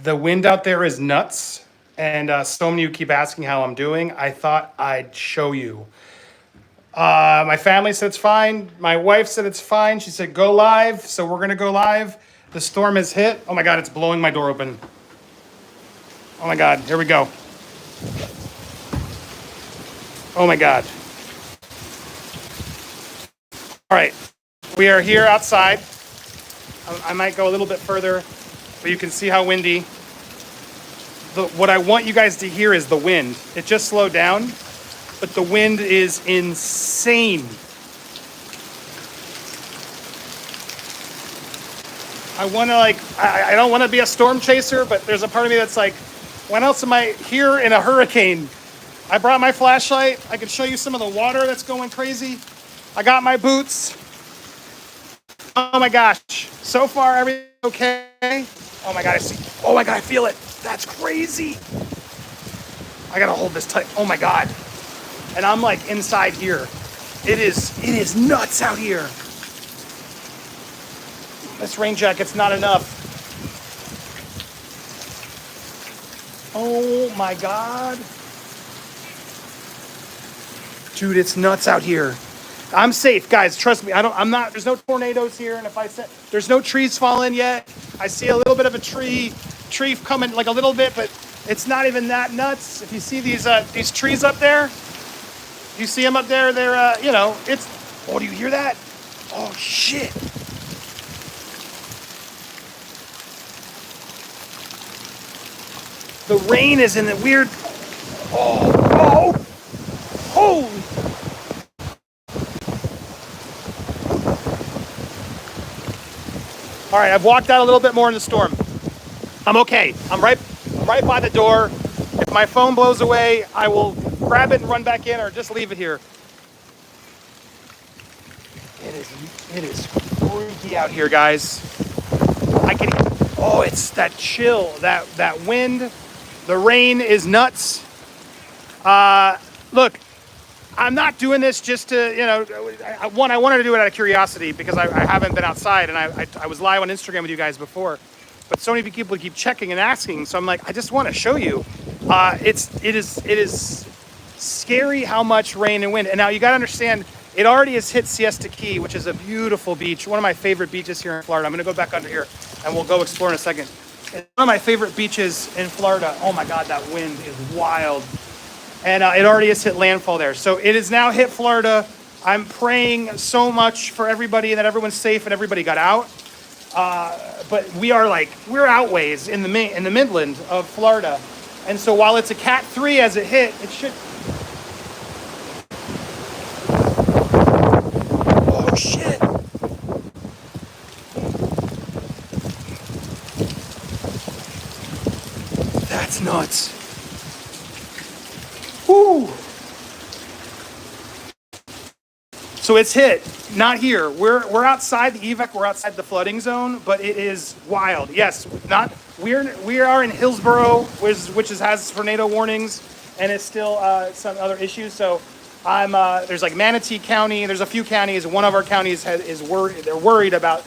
The wind out there is nuts, and so many of you keep asking how I'm doing. I thought I'd show you. My family said it's fine. My wife said it's fine. She said go live, so we're gonna go live. The storm has hit. Oh my God, it's blowing my door open. Oh my God, here we go. Oh my God. All right, we are here outside. I might go a little bit further, but you can see how windy. What I want you guys to hear is the wind. It just slowed down, but the wind is insane. I want to I don't want to be a storm chaser, but there's a part of me that's like, when else am I here in a hurricane? I brought my flashlight. I can show you some of the water that's going crazy. I got my boots. Oh my gosh. So far, everything's okay. Oh my God, I see. Oh my God, I feel it. That's crazy. I gotta hold this tight. Oh my God. And I'm like inside here. It is nuts out here. This rain jacket's not enough. Oh my God. Dude, it's nuts out here. I'm safe, guys. Trust me. There's no tornadoes here. And if I said, there's no trees falling yet. I see a little bit of a tree coming, like a little bit, but it's not even that nuts. If you see these trees up there, you see them up there, they're, oh, do you hear that? Oh, shit. The rain is in the weird, oh. All right, I've walked out a little bit more in the storm. I'm okay. I'm right by the door. If my phone blows away, I will grab it and run back in or just leave it here. It is freaky out here, guys. It's that chill, that wind. The rain is nuts. Look, I'm not doing this just to, I wanted to do it out of curiosity because I haven't been outside, and I was live on Instagram with you guys before, but so many people keep checking and asking, so I'm like, I just want to show you. It is scary how much rain and wind, and now you got to understand, it already has hit Siesta Key, which is a beautiful beach, one of my favorite beaches here in Florida. I'm going to go back under here, and we'll go explore in a second. It's one of my favorite beaches in Florida. Oh my God, that wind is wild. And it already has hit landfall there. So it has now hit Florida. I'm praying so much for everybody that everyone's safe and everybody got out. But we're outways in the Midland of Florida. And so while it's a Cat 3 as it hit, it should... Oh, shit. That's nuts. Woo. So it's hit, not here. We're outside the evac, we're outside the flooding zone, but it is wild. Yes, we are in Hillsborough, which has tornado warnings, and it's still some other issues. So there's like Manatee County, there's a few counties. One of our counties is worried. They're worried about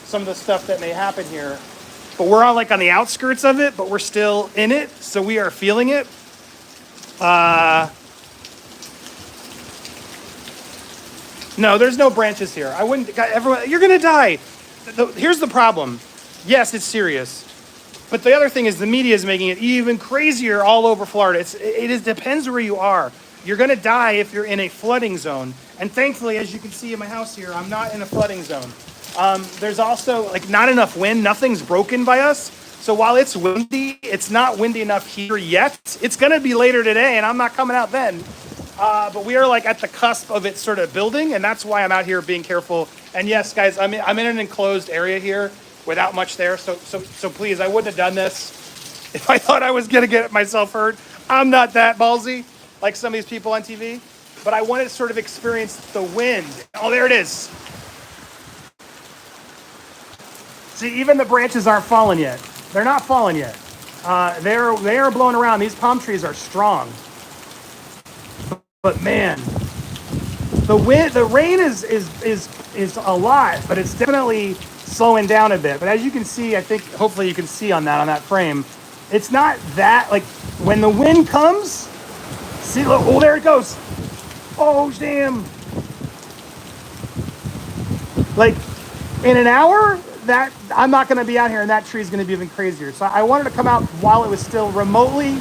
some of the stuff that may happen here. But we're on the outskirts of it, but we're still in it, so we are feeling it. No, there's no branches here. I wouldn't. Everyone, you're gonna die. Here's the problem. Yes, it's serious, but the other thing is the media is making it even crazier all over Florida. It depends where you are. You're gonna die if you're in a flooding zone. And thankfully, as you can see in my house here, I'm not in a flooding zone. There's also not enough wind. Nothing's broken by us. So while it's windy, it's not windy enough here yet. It's going to be later today, and I'm not coming out then. But we are at the cusp of it sort of building, and that's why I'm out here being careful. And yes, guys, I'm in an enclosed area here without much there. So please, I wouldn't have done this if I thought I was going to get myself hurt. I'm not that ballsy like some of these people on TV. But I wanted to sort of experience the wind. Oh, there it is. See, even the branches aren't falling yet. They're not falling yet. They are blowing around. These palm trees are strong. But man, the rain is a lot, but it's definitely slowing down a bit. But as you can see, I think hopefully you can see on that frame, it's not that, like when the wind comes, see, look, oh, there it goes. Oh, damn. Like in an hour, that I'm not going to be out here and that tree is going to be even crazier. So I wanted to come out while it was still remotely.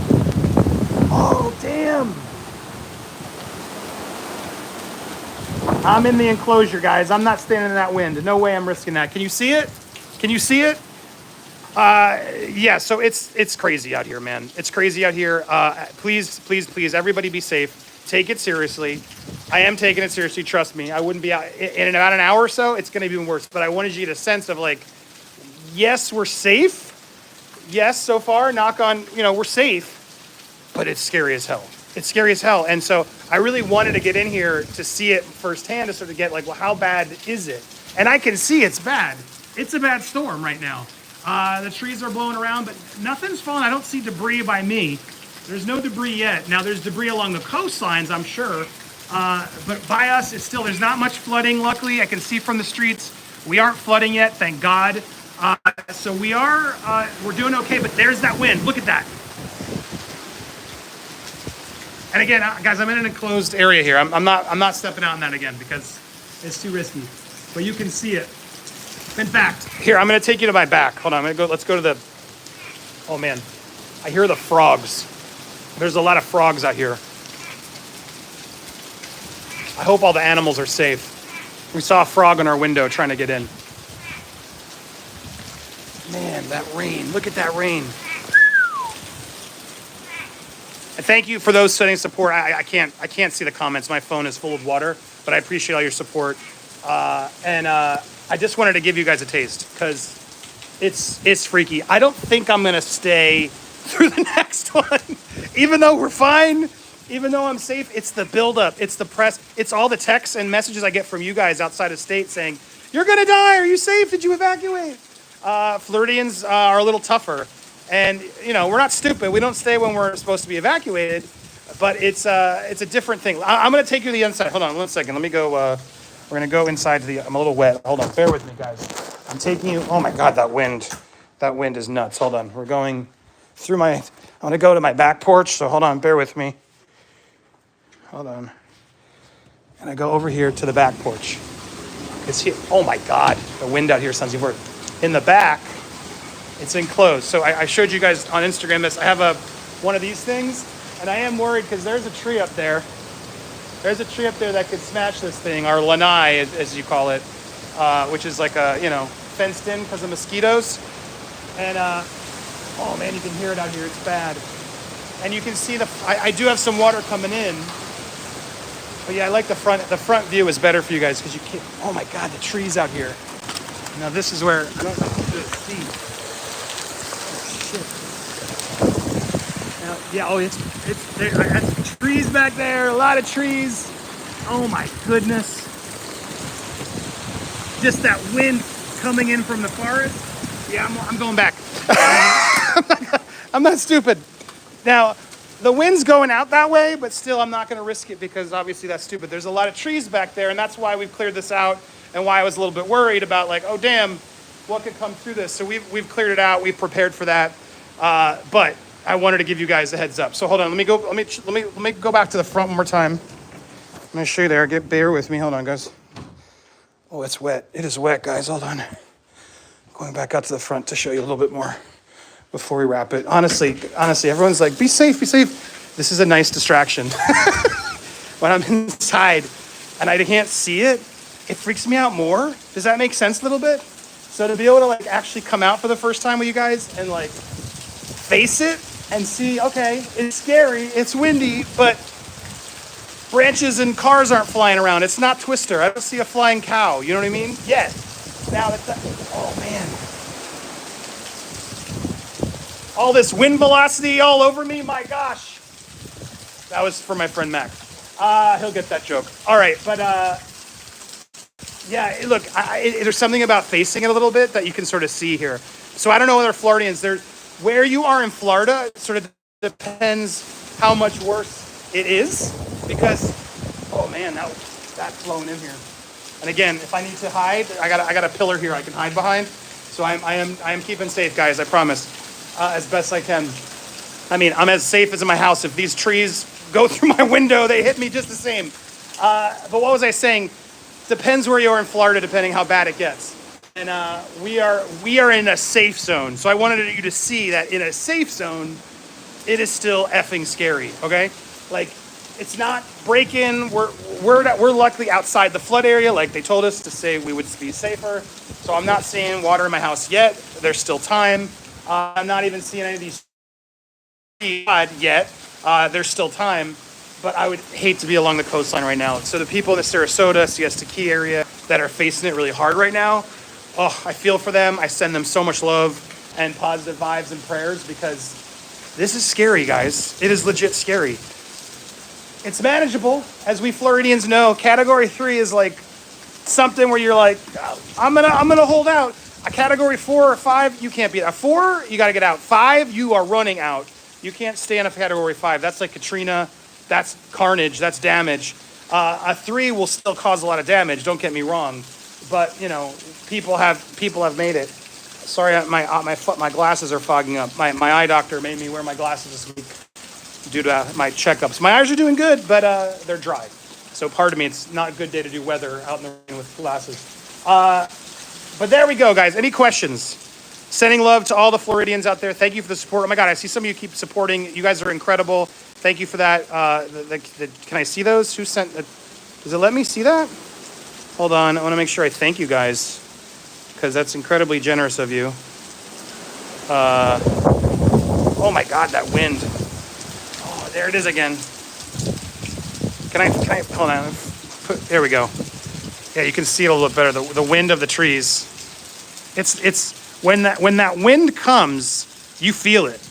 Oh, damn. I'm in the enclosure, guys. I'm not standing in that wind. No way I'm risking that. Can you see it? Can you see it? Yeah, so it's crazy out here, man. It's crazy out here. Please, please, please, everybody be safe. Take it seriously. I am taking it seriously. Trust me. I wouldn't be out in about an hour or so. It's going to be even worse. But I wanted you to get a sense of like, yes, we're safe. Yes, so far, knock on, we're safe. But it's scary as hell. It's scary as hell. And so I really wanted to get in here to see it firsthand to sort of get like, well, how bad is it? And I can see it's bad. It's a bad storm right now. The trees are blowing around, but nothing's falling. I don't see debris by me. There's no debris yet. Now there's debris along the coastlines, I'm sure. But by us, there's not much flooding. Luckily, I can see from the streets. We aren't flooding yet, thank God. So we're doing okay, but there's that wind. Look at that. And again, guys, I'm in an enclosed area here. I'm not stepping out in that again because it's too risky. But you can see it. In fact, here, I'm gonna take you to my back. Hold on, let's go to the, oh man, I hear the frogs. There's a lot of frogs out here. I hope all the animals are safe. We saw a frog in our window trying to get in. Man, that rain, look at that rain. And thank you for those sending support. I can't see the comments. My phone is full of water, but I appreciate all your support. I just wanted to give you guys a taste because it's freaky. I don't think I'm gonna stay through the next one, even though we're fine, even though I'm safe. It's the buildup, it's the press, it's all the texts and messages I get from you guys outside of state saying, "You're gonna die. Are you safe? Did you evacuate?" Floridians are a little tougher, and we're not stupid. We don't stay when we're supposed to be evacuated, but it's a different thing. I'm gonna take you to the inside. Hold on 1 second. Let me go. We're gonna go inside to I'm a little wet. Hold on, bear with me, guys. I'm taking you. Oh my God, that wind is nuts. Hold on, we're going through I'm gonna go to my back porch. So hold on, bear with me. Hold on. And I go over here to the back porch. It's here. Oh my God, the wind out here sounds even worse. In the back, it's enclosed. So I showed you guys on Instagram this. I have one of these things, and I am worried because there's a tree up there. There's a tree up there that could smash this thing, or lanai, as you call it, which is like fenced in because of mosquitoes. And oh man, you can hear it out here. It's bad. And you can see I do have some water coming in. But yeah, I like the front. The front view is better for you guys because you can't. Oh my God, the trees out here. Now this is where I don't know if you can see. Oh shit. Now, yeah. Oh, it's there. I got trees back there. A lot of trees. Oh my goodness. Just that wind coming in from the forest. Yeah, I'm going back. I'm not stupid. Now, the wind's going out that way, but still I'm not going to risk it because obviously that's stupid. There's a lot of trees back there, and that's why we've cleared this out and why I was a little bit worried about like, oh damn, what could come through this? So we've cleared it out. We've prepared for that. But I wanted to give you guys a heads up. So hold on, let me go back to the front one more time. I'm going to show you there. Bear with me. Hold on, guys. Oh, it's wet. It is wet, guys. Hold on. Going back out to the front to show you a little bit more before we wrap it. Honestly, everyone's like, be safe, be safe. This is a nice distraction. When I'm inside and I can't see it, it freaks me out more. Does that make sense a little bit? So to be able to like actually come out for the first time with you guys and like face it and see, okay, it's scary, it's windy, but branches and cars aren't flying around. It's not Twister. I don't see a flying cow. You know what I mean? Yes. Now oh man. All this wind velocity all over me, my gosh. That was for my friend Mac. He'll get that joke. All right, but yeah, look, there's something about facing it a little bit that you can sort of see here. So I don't know other Floridians, where you are in Florida, it sort of depends how much worse it is because, oh man, that's flowing in here. And again, if I need to hide, I got a pillar here I can hide behind. So I am keeping safe, guys. I promise, as best I can. I mean, I'm as safe as in my house. If these trees go through my window, they hit me just the same. But what was I saying? Depends where you are in Florida, depending how bad it gets. And we are in a safe zone. So I wanted you to see that in a safe zone, it is still effing scary. Okay, like it's not break-in. We're luckily outside the flood area, like they told us to say we would be safer. So I'm not seeing water in my house yet. There's still time. I'm not even seeing any of these yet. There's still time, but I would hate to be along the coastline right now. So the people in the Sarasota, Siesta Key area that are facing it really hard right now, oh, I feel for them. I send them so much love and positive vibes and prayers because this is scary, guys. It is legit scary. It's manageable, as we Floridians know. Category 3 is like something where you're like, I'm gonna hold out. A category 4 or 5, you can't be a 4. You got to get out. 5, you are running out. You can't stay in a category 5. That's like Katrina. That's carnage. That's damage. A 3 will still cause a lot of damage. Don't get me wrong, but you know, people have made it. Sorry, my glasses are fogging up. My eye doctor made me wear my glasses this week due to my checkups. My eyes are doing good, but they're dry. So pardon me, it's not a good day to do weather out in the rain with glasses. But there we go, guys. Any questions? Sending love to all the Floridians out there. Thank you for the support. Oh my God, I see some of you keep supporting. You guys are incredible. Thank you for that. Can I see those? Who sent? Does it let me see that? Hold on. I want to make sure I thank you guys because that's incredibly generous of you. Oh my God, that wind. Oh, there it is again. Can I hold on? There we go. Yeah, you can see it a little bit better. The wind of the trees. It's when that wind comes, you feel it.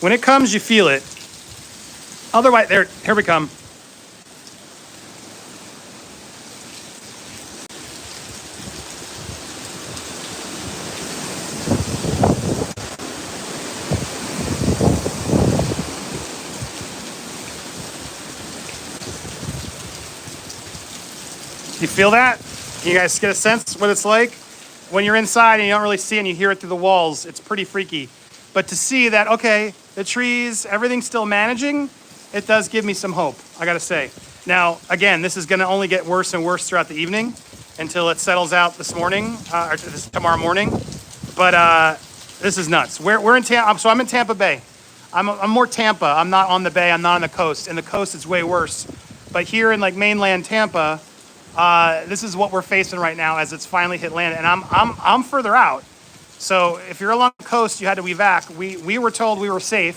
When it comes, you feel it. Otherwise, here we come. You feel that? Can you guys get a sense what it's like? When you're inside and you don't really see it and you hear it through the walls, it's pretty freaky. But to see that, okay, the trees, everything's still managing, it does give me some hope, I gotta say. Now, again, this is gonna only get worse and worse throughout the evening until it settles out this morning, or tomorrow morning. But this is nuts. We're in Tampa, so I'm in Tampa Bay. I'm more Tampa. I'm not on the bay, I'm not on the coast. In the coast, it's way worse. But here in like mainland Tampa, this is what we're facing right now as it's finally hit land, and I'm further out. So if you're along the coast, you had to evac. We were told we were safe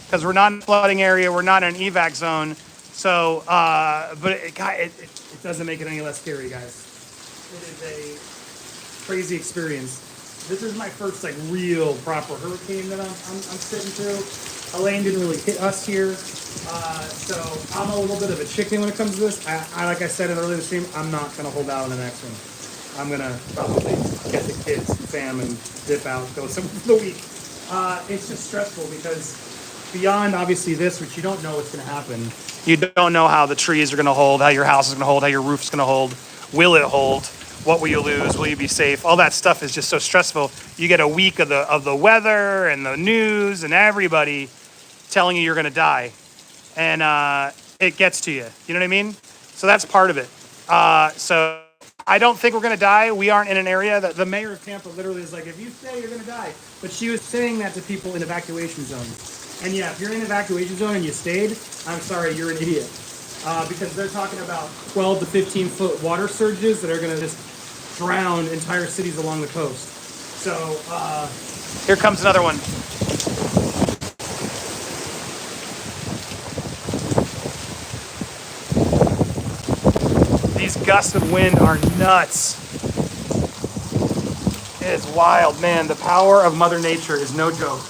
because we're not in a flooding area. We're not in an evac zone. So, but it doesn't make it any less scary, guys. It is a crazy experience. This is my first like real proper hurricane that I'm sitting through. Elaine didn't really hit us here. So I'm a little bit of a chicken when it comes to this. I like I said in earlier stream, I'm not going to hold out on the next one. I'm going to probably get the kids, fam, and dip out, go somewhere for the week. It's just stressful because beyond obviously this, which you don't know what's going to happen. You don't know how the trees are going to hold, how your house is going to hold, how your roof's going to hold. Will it hold? What will you lose? Will you be safe? All that stuff is just so stressful. You get a week of the weather and the news and everybody telling you you're going to die. And it gets to you. You know what I mean? So that's part of it. So I don't think we're going to die. We aren't in an area that the mayor of Tampa literally is like, if you stay, you're going to die. But she was saying that to people in evacuation zones. And yeah, if you're in an evacuation zone and you stayed, I'm sorry, you're an idiot. Because they're talking about 12 to 15 foot water surges that are going to just drown entire cities along the coast. So here comes another one. These gusts of wind are nuts. It is wild, man. The power of Mother Nature is no joke.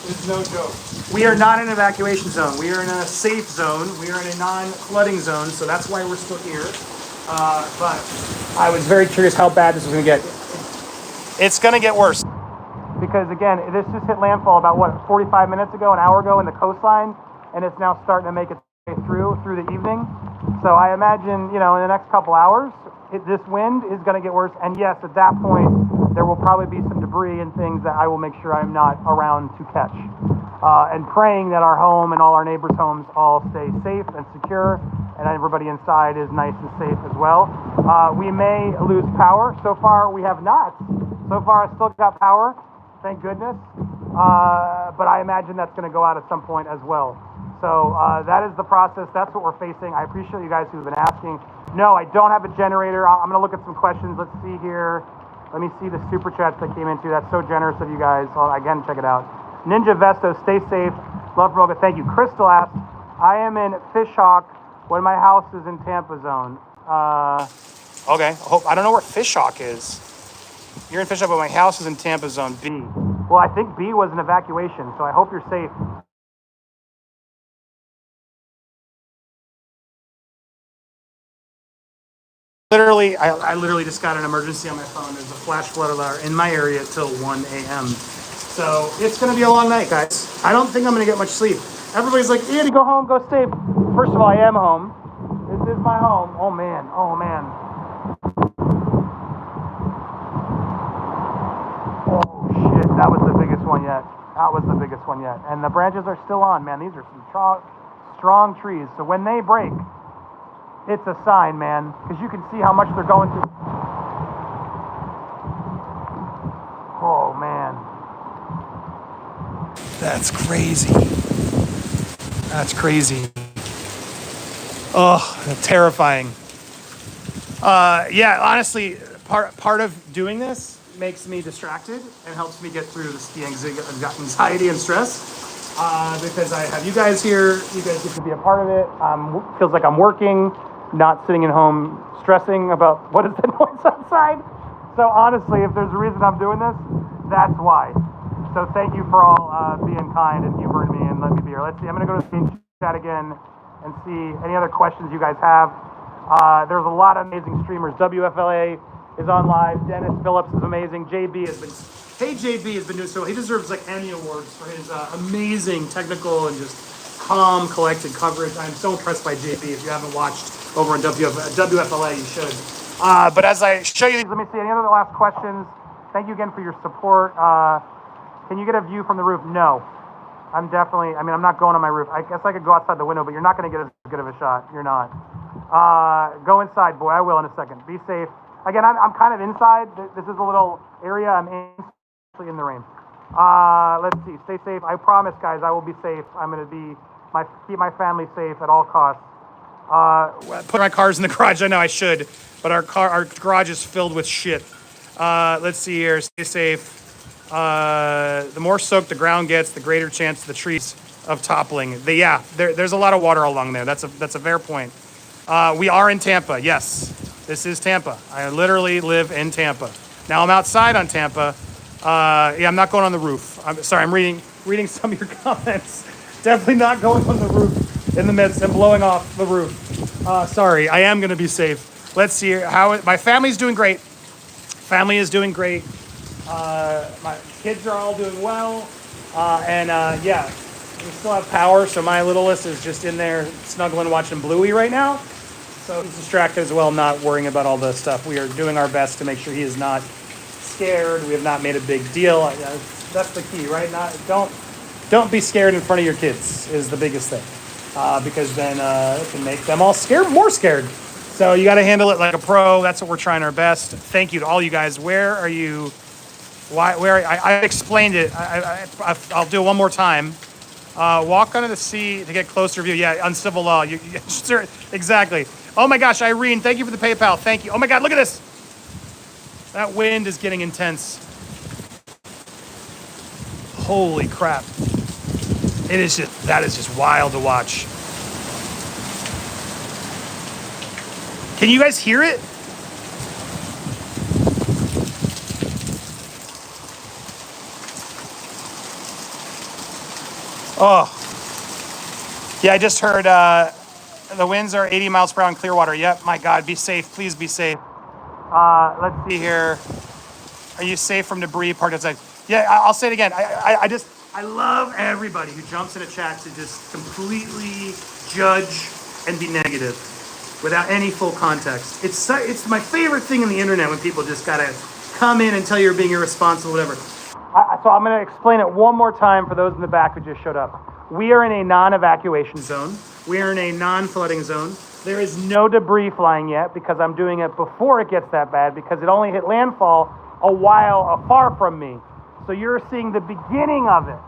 It's no joke. We are not in an evacuation zone. We are in a safe zone. We are in a non-flooding zone, so that's why we're still here. But I was very curious how bad this was going to get. It's going to get worse. Because, again, this just hit landfall about, 45 minutes ago, an hour ago in the coastline, and it's now starting to make its way through the evening. So I imagine, in the next couple hours, this wind is going to get worse. And yes, at that point, there will probably be some debris and things that I will make sure I'm not around to catch. And praying that our home and all our neighbors' homes all stay safe and secure, and everybody inside is nice and safe as well. We may lose power. So far, we have not. So far, I still got power, thank goodness. But I imagine that's going to go out at some point as well. So that is the process. That's what we're facing. I appreciate you guys who've been asking. No, I don't have a generator. I'm going to look at some questions. Let's see here. Let me see the super chats that came into. That's so generous of you guys. Again, check it out. Ninja Vesto, stay safe. Love from Olga. Thank you. Crystal asked, I am in Fishhawk when my house is in Tampa zone. Okay. I don't know where Fishhawk is. You're in Fishhawk, but my house is in Tampa zone B. Well, I think B was an evacuation, so I hope you're safe. I literally just got an emergency on my phone. There's a flash flood alert in my area till 1 a.m. So it's going to be a long night, guys. I don't think I'm going to get much sleep. Everybody's like, Andy, go home, go stay. First of all, I am home. This is my home. Oh, man. Oh, shit. That was the biggest one yet. And the branches are still on, man. These are some strong trees. So when they break, it's a sign, man, because you can see how much they're going through. Oh, man. That's crazy. Oh, terrifying. Yeah, honestly, part of doing this makes me distracted and helps me get through the anxiety and stress. Because I have you guys here. You guys get to be a part of it. Feels like I'm working, not sitting at home stressing about what is the noise outside. So honestly, if there's a reason I'm doing this, that's why. So thank you for all being kind and humoring me and letting me be here. Let's see. I'm going to go to the chat again and see any other questions you guys have. There's a lot of amazing streamers. WFLA is on live. Dennis Phillips is amazing. JB has been doing so well. He deserves like Emmy awards for his amazing technical and just calm, collected coverage. I'm so impressed by JB. If you haven't watched over on WFLA, you should. But as I show you these, let me see any other last questions. Thank you again for your support. Can you get a view from the roof? No. I'm not going on my roof. I guess I could go outside the window, but you're not going to get as good of a shot. You're not. Go inside, boy. I will in a second. Be safe. Again, I'm kind of inside. This is a little area I'm in the rain. Let's see. Stay safe. I promise, guys, I will be safe. I'm going to keep my family safe at all costs. Put my cars in the garage. I know I should, but our garage is filled with shit. Let's see here. Stay safe. The more soaked the ground gets, the greater chance the trees of toppling. There's a lot of water along there. That's a fair point. We are in Tampa. Yes, this is Tampa. I literally live in Tampa. Now I'm outside on Tampa. I'm not going on the roof. I'm sorry. I'm reading some of your comments. Definitely not going on the roof in the midst and blowing off the roof. Sorry. I am going to be safe. Let's see how my family's doing great. Family is doing great. My kids are all doing well. We still have power, so my littlest is just in there snuggling, watching Bluey right now. So he's distracted as well, not worrying about all the stuff. We are doing our best to make sure he is not scared. We have not made a big deal. That's the key, right? Don't be scared in front of your kids is the biggest thing, because then it can make them all more scared. So you got to handle it like a pro. That's what we're trying our best. Thank you to all you guys. Where are you? I explained it. I'll do it one more time. Walk under the sea to get closer view. Yeah, on civil law. Sure, exactly. Oh my gosh, Irene, thank you for the PayPal. Thank you. Oh my God, look at this. That wind is getting intense. Holy crap. That is just wild to watch. Can you guys hear it? Oh, yeah, I just heard the winds are 80 miles per hour in Clearwater. Yep, my God, be safe. Please be safe. Let's see here. Are you safe from debris parked outside? Yeah, I'll say it again. I love everybody who jumps in a chat to just completely judge and be negative. without any full context. It's my favorite thing in the internet when people just gotta come in and tell you you're being irresponsible, whatever. So I'm gonna explain it one more time for those in the back who just showed up. We are in a non-evacuation zone. We are in a non-flooding zone. There is no debris flying yet because I'm doing it before it gets that bad because it only hit landfall a while far from me. So you're seeing the beginning of it.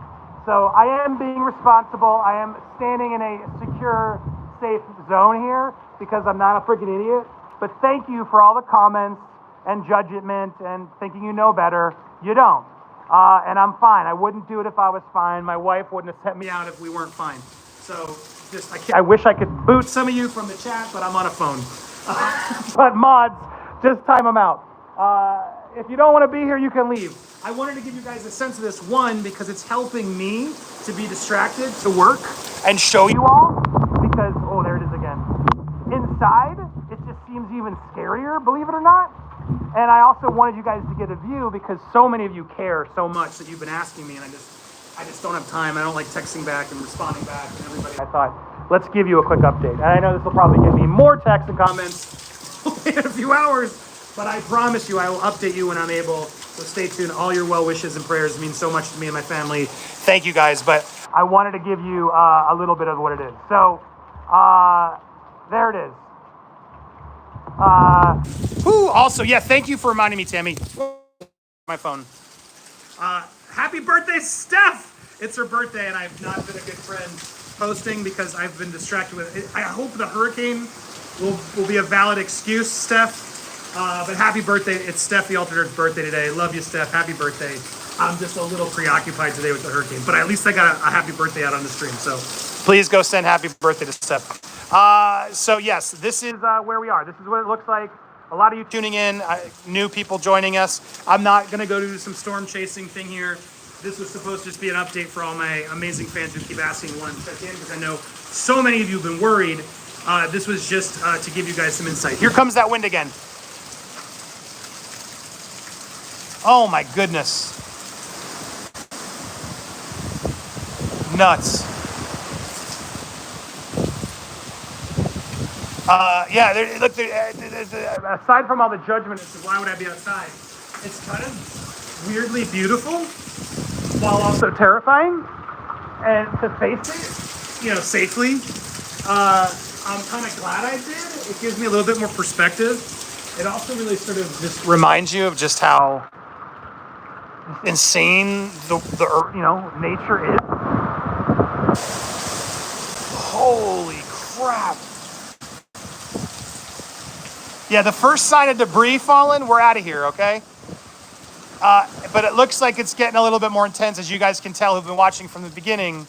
So I am being responsible. I am standing in a secure, safe zone here because I'm not a freaking idiot. But thank you for all the comments and judgment and thinking you know better. You don't. And I'm fine. I wouldn't do it if I was fine. My wife wouldn't have sent me out if we weren't fine. So I wish I could boot some of you from the chat, but I'm on a phone. But mods, just time them out. If you don't want to be here, you can leave. I wanted to give you guys a sense of this, one, because it's helping me to be distracted, to work, and show you all, because, oh, there it is again. Inside, it just seems even scarier, believe it or not. And I also wanted you guys to get a view because so many of you care so much that you've been asking me, and I just don't have time. I don't like texting back and responding back and everybody. I thought, let's give you a quick update. And I know this will probably give me more texts and comments in a few hours, but I promise you I will update you when I'm able. So stay tuned. All your well wishes and prayers mean so much to me and my family. Thank you guys. But I wanted to give you a little bit of what it is. So there it is. Also, yeah, thank you for reminding me, Tammy. My phone. Happy birthday, Steph! It's her birthday, and I've not been a good friend posting because I've been distracted with it. I hope the hurricane will be a valid excuse, Steph. But happy birthday. It's Steph the Alternate's birthday today. Love you, Steph. Happy birthday. I'm just a little preoccupied today with the hurricane, but at least I got a happy birthday out on the stream. So please go send happy birthday to Steph. So yes, this is where we are. This is what it looks like. A lot of you tuning in, new people joining us. I'm not going to go do some storm chasing thing here. This was supposed to just be an update for all my amazing fans who keep asking one check in because I know so many of you have been worried. This was just to give you guys some insight. Here comes that wind again. Oh my goodness. Nuts. Yeah, look, aside from all the judgment as to why would I be outside, it's kind of weirdly beautiful while also terrifying. And to face it, you know, safely, I'm kind of glad I did. It gives me a little bit more perspective. It also really sort of just reminds you of just how insane the you know, nature is. Holy crap. Yeah, the first sign of debris falling, we're out of here, okay? But it looks like it's getting a little bit more intense, as you guys can tell who've been watching from the beginning.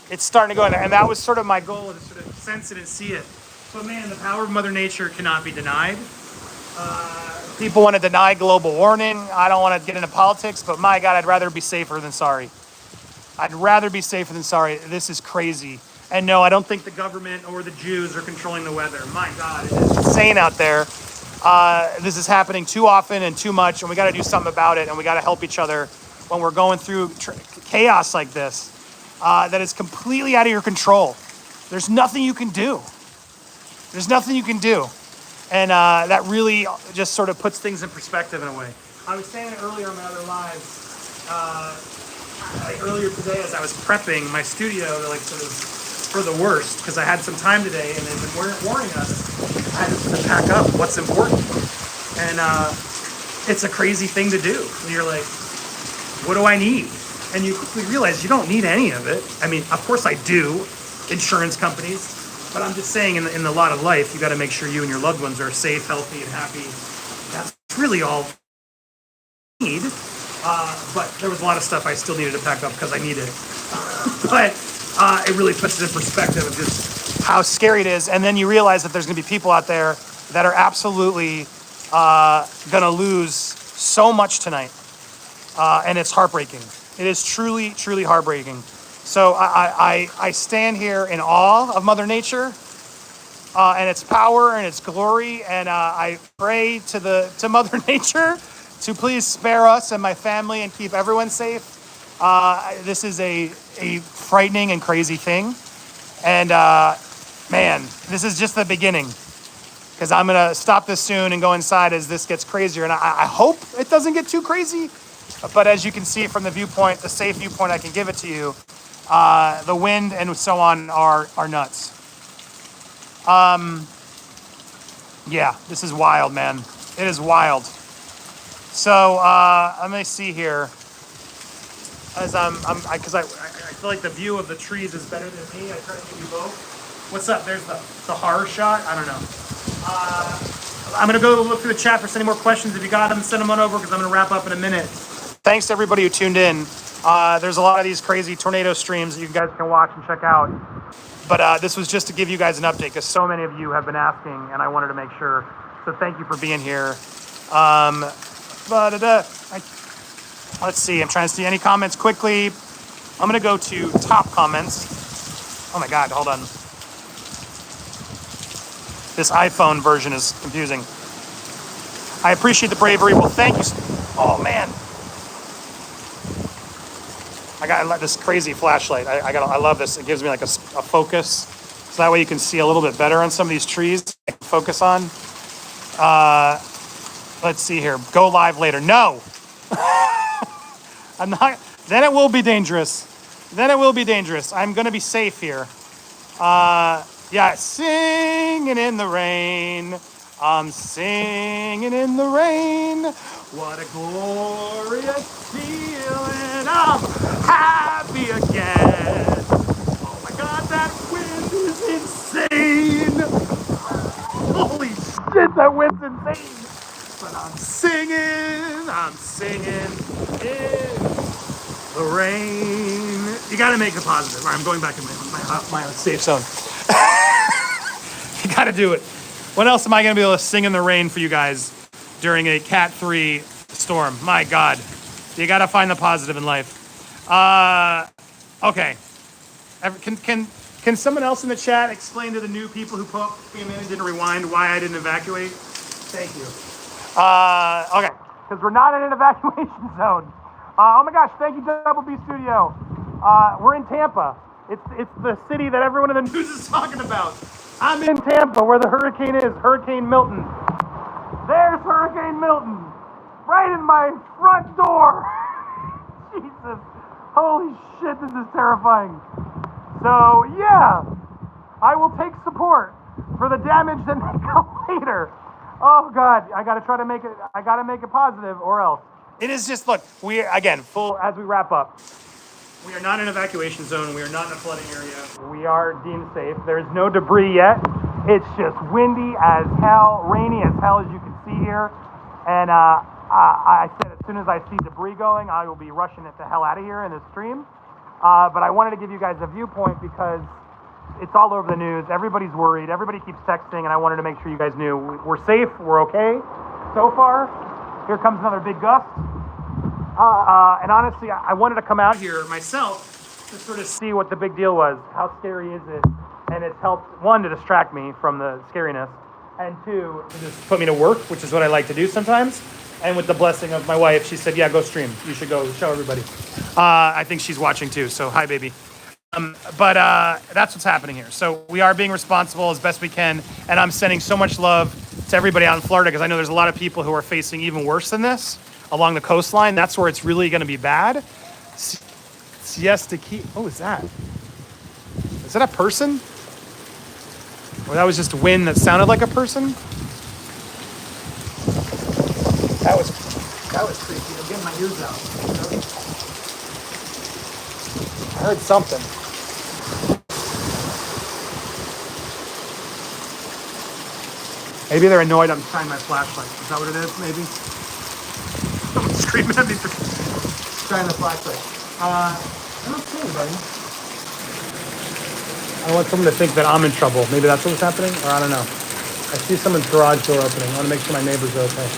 It's starting to go in there, and that was sort of my goal, to sort of sense it and see it. But man, the power of Mother Nature cannot be denied. People want to deny global warming. I don't want to get into politics, but my God, I'd rather be safer than sorry. I'd rather be safer than sorry. This is crazy. And no, I don't think the government or the Jews are controlling the weather. My God, it is insane out there. This is happening too often and too much, and we got to do something about it, and we got to help each other when we're going through chaos like this that is completely out of your control. There's nothing you can do. There's nothing you can do. And that really just sort of puts things in perspective in a way. I was saying it earlier on my other lives, like earlier today as I was prepping my studio to like sort of for the worst, because I had some time today and they've been warning us. I had to pack up what's important. And it's a crazy thing to do. And you're like, what do I need? And you quickly realize you don't need any of it. I mean, of course I do, insurance companies, but I'm just saying in the lot of life, you got to make sure you and your loved ones are safe, healthy, and happy. That's really all I need. But there was a lot of stuff I still needed to pack up because I need it. But it really puts it in perspective of just how scary it is. And then you realize that there's going to be people out there that are absolutely going to lose so much tonight. And it's heartbreaking. It is truly, truly heartbreaking. So I stand here in awe of Mother Nature and its power and its glory. And I pray to Mother Nature to please spare us and my family and keep everyone safe. This is a frightening and crazy thing. And man, this is just the beginning. because I'm going to stop this soon and go inside as this gets crazier. And I hope it doesn't get too crazy. But as you can see from the viewpoint, the safe viewpoint I can give it to you, the wind and so on are nuts. Yeah, this is wild, man. It is wild. So let me see here. As because I feel like the view of the trees is better than me. I try to give you both. What's up? There's the horror shot. I don't know. I'm gonna go look through the chat for any more questions. If you got them, send them on over because I'm gonna wrap up in a minute. Thanks to everybody who tuned in. There's a lot of these crazy tornado streams that you guys can watch and check out. But this was just to give you guys an update because so many of you have been asking, and I wanted to make sure. So thank you for being here. Let's see. I'm trying to see any comments quickly. I'm gonna go to top comments. Oh my God! Hold on. This iPhone version is confusing. I appreciate the bravery. Well, thank you. Oh man. I got this crazy flashlight. I love this. It gives me like a focus, so that way you can see a little bit better on some of these trees. I can focus on. Let's see here. Go live later. No, I'm not. Then it will be dangerous. Then it will be dangerous. I'm gonna be safe here. Yeah, singing in the rain. I'm singing in the rain. What a glorious feeling. I'm happy again. Oh my God, that wind is insane. Holy shit, that wind's insane. But I'm singing in the rain. You gotta make it positive. All right, I'm going back in my safe zone. You gotta do it. What else am I gonna be able to sing in the rain for you guys during a Cat 3 storm? My God, you gotta find the positive in life. Okay. Can someone else in the chat explain to the new people who came in and didn't rewind why I didn't evacuate? Thank you. Okay, because we're not in an evacuation zone. Oh my gosh, thank you, Double B Studio. We're in Tampa. It's the city that everyone in the news is talking about. I'm in Tampa, where the hurricane is, Hurricane Milton. There's Hurricane Milton, right in my front door. Jesus, holy shit, this is terrifying. So yeah, I will take support for the damage that may come later. Oh God, I gotta try to make it. I gotta make it positive, or else. It is just look. We again full as we wrap up. We are not in an evacuation zone. We are not in a flooding area. We are deemed safe. There is no debris yet. It's just windy as hell, rainy as hell, as you can see here. And I said as soon as I see debris going, I will be rushing it the hell out of here in this stream. But I wanted to give you guys a viewpoint because it's all over the news. Everybody's worried. Everybody keeps texting, and I wanted to make sure you guys knew we're safe. We're okay so far. Here comes another big gust. And honestly, I wanted to come out here myself to sort of see what the big deal was. How scary is it? And it's helped, one, to distract me from the scariness, and two, to just put me to work, which is what I like to do sometimes. And with the blessing of my wife, she said, yeah, go stream. You should go show everybody. I think she's watching too, so hi, baby. But that's what's happening here. So we are being responsible as best we can, and I'm sending so much love to everybody out in Florida because I know there's a lot of people who are facing even worse than this along the coastline. That's where it's really going to be bad. Siesta Key. Oh, is that? Is that a person? Or that was just wind that sounded like a person? That was creepy. I'm getting my ears out. I heard something. Maybe they're annoyed I'm shining my flashlight. Is that what it is? Maybe? Someone's screaming at me for shining the flashlight. I don't see anybody. I don't want someone to think that I'm in trouble. Maybe that's what's happening? Or I don't know. I see someone's garage door opening. I want to make sure my neighbors are okay.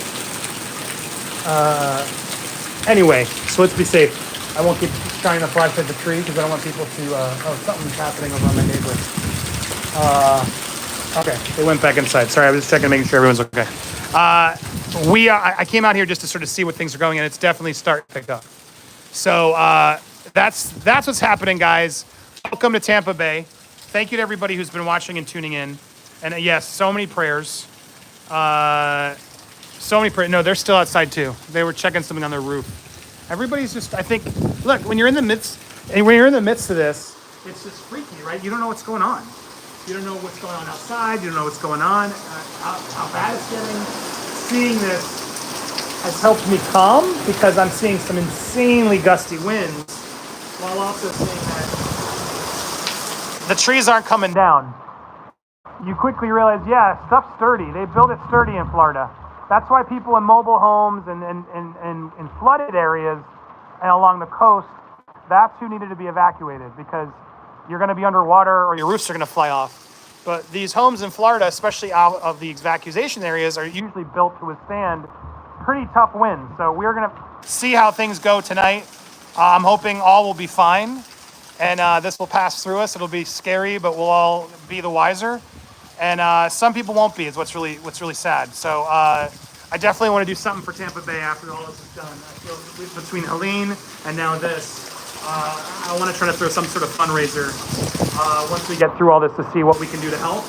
Anyway, so let's be safe. I won't keep shining the flashlight at the tree because I don't want people to, oh, something's happening over on my neighbor. Okay, they went back inside. Sorry, I was just checking, making sure everyone's okay. I came out here just to sort of see what things are going, and it's definitely starting to pick up. So that's what's happening, guys. Welcome to Tampa Bay. Thank you to everybody who's been watching and tuning in. And yes, so many prayers. So many, no, they're still outside too. They were checking something on their roof. Everybody's just, I think, look, when you're in the midst of this, it's just freaky, right? You don't know what's going on. You don't know what's going on outside. You don't know what's going on, how bad it's getting. Seeing this has helped me calm because I'm seeing some insanely gusty winds while also seeing that the trees aren't coming down. You quickly realize, yeah, stuff's sturdy. They built it sturdy in Florida. That's why people in mobile homes and in flooded areas and along the coast, that's who needed to be evacuated because you're going to be underwater or your roofs are going to fly off. But these homes in Florida, especially out of the evacuation areas, are usually built to withstand pretty tough winds. So we're going to see how things go tonight. I'm hoping all will be fine and this will pass through us. It'll be scary, but we'll all be the wiser. And some people won't be, is what's really sad. So I definitely want to do something for Tampa Bay after all this is done. I feel between Helene and now this, I want to try to throw some sort of fundraiser once we get through all this to see what we can do to help.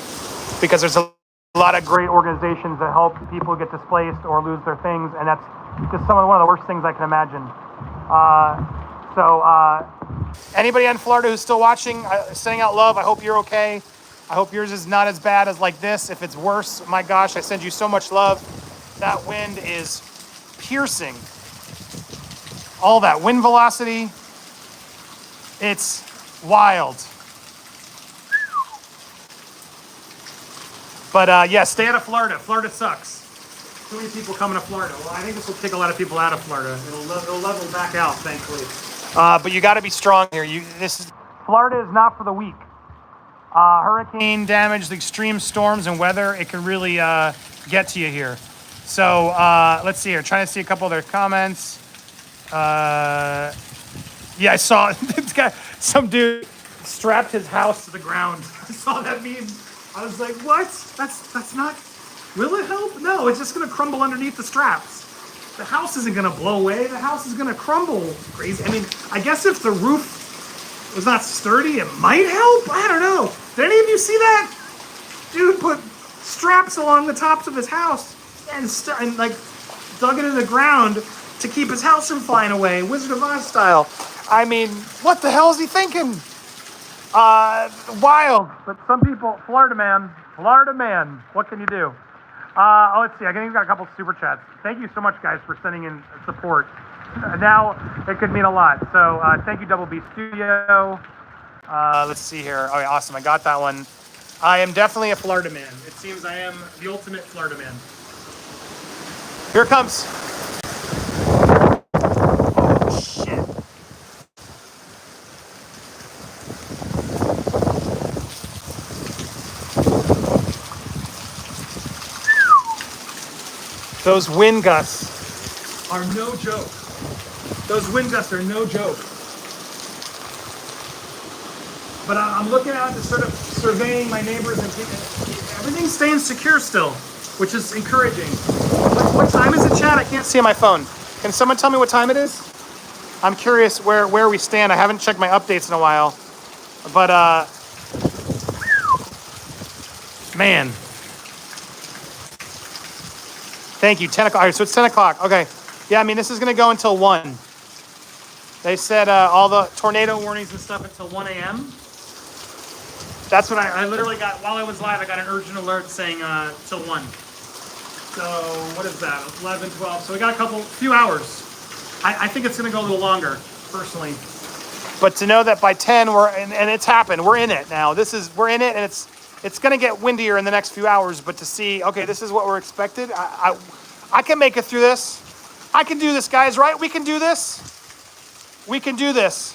Because there's a lot of great organizations that help people get displaced or lose their things. And that's just one of the worst things I can imagine. So anybody in Florida who's still watching, sending out love, I hope you're okay. I hope yours is not as bad as like this. If it's worse, my gosh, I send you so much love. That wind is piercing. All that wind velocity. It's wild. But yeah, stay out of Florida. Florida sucks. Too many people coming to Florida. Well, I think this will kick a lot of people out of Florida. It'll level back out, thankfully. But you got to be strong here. Florida is not for the weak. Hurricane damage, the extreme storms and weather, it can really get to you here. So let's see here. Trying to see a couple other comments. Yeah, I saw this guy, some dude strapped his house to the ground. I saw that meme. I was like, what? That's not, will it help? No, it's just gonna crumble underneath the straps. The house isn't gonna blow away. The house is gonna crumble. Crazy. I mean, I guess if the roof was not sturdy, it might help. I don't know. Did any of you see that? Dude put straps along the tops of his house and like dug it in the ground to keep his house from flying away, Wizard of Oz style. I mean, what the hell is he thinking? Wild. But some people, Florida man, what can you do? Let's see. I think we've got a couple super chats. Thank you so much, guys, for sending in support. Now it could mean a lot. So thank you, Double B Studio. Let's see here. Oh, yeah, awesome. I got that one. I am definitely a Florida man. It seems I am the ultimate Florida man. Here it comes. Oh, shit. Those wind gusts are no joke. Those wind gusts are no joke. But I'm looking out and sort of surveying my neighbors and everything's staying secure still, which is encouraging. What time is it, Chad? I can't see on my phone. Can someone tell me what time it is? I'm curious where we stand. I haven't checked my updates in a while. But, man. Thank you, 10 o'clock. All right, so it's 10 o'clock. Okay. Yeah, I mean, this is going to go until 1. They said all the tornado warnings and stuff until 1 a.m. That's what I literally got, while I was live, I got an urgent alert saying till 1. So what is that, 11, 12? So we got few hours. I think it's going to go a little longer, personally. But to know that by 10, and it's happened, we're in it now. We're in it, and it's going to get windier in the next few hours. But to see, okay, this is what we're expected. I can make it through this. I can do this, guys, right? We can do this. We can do this.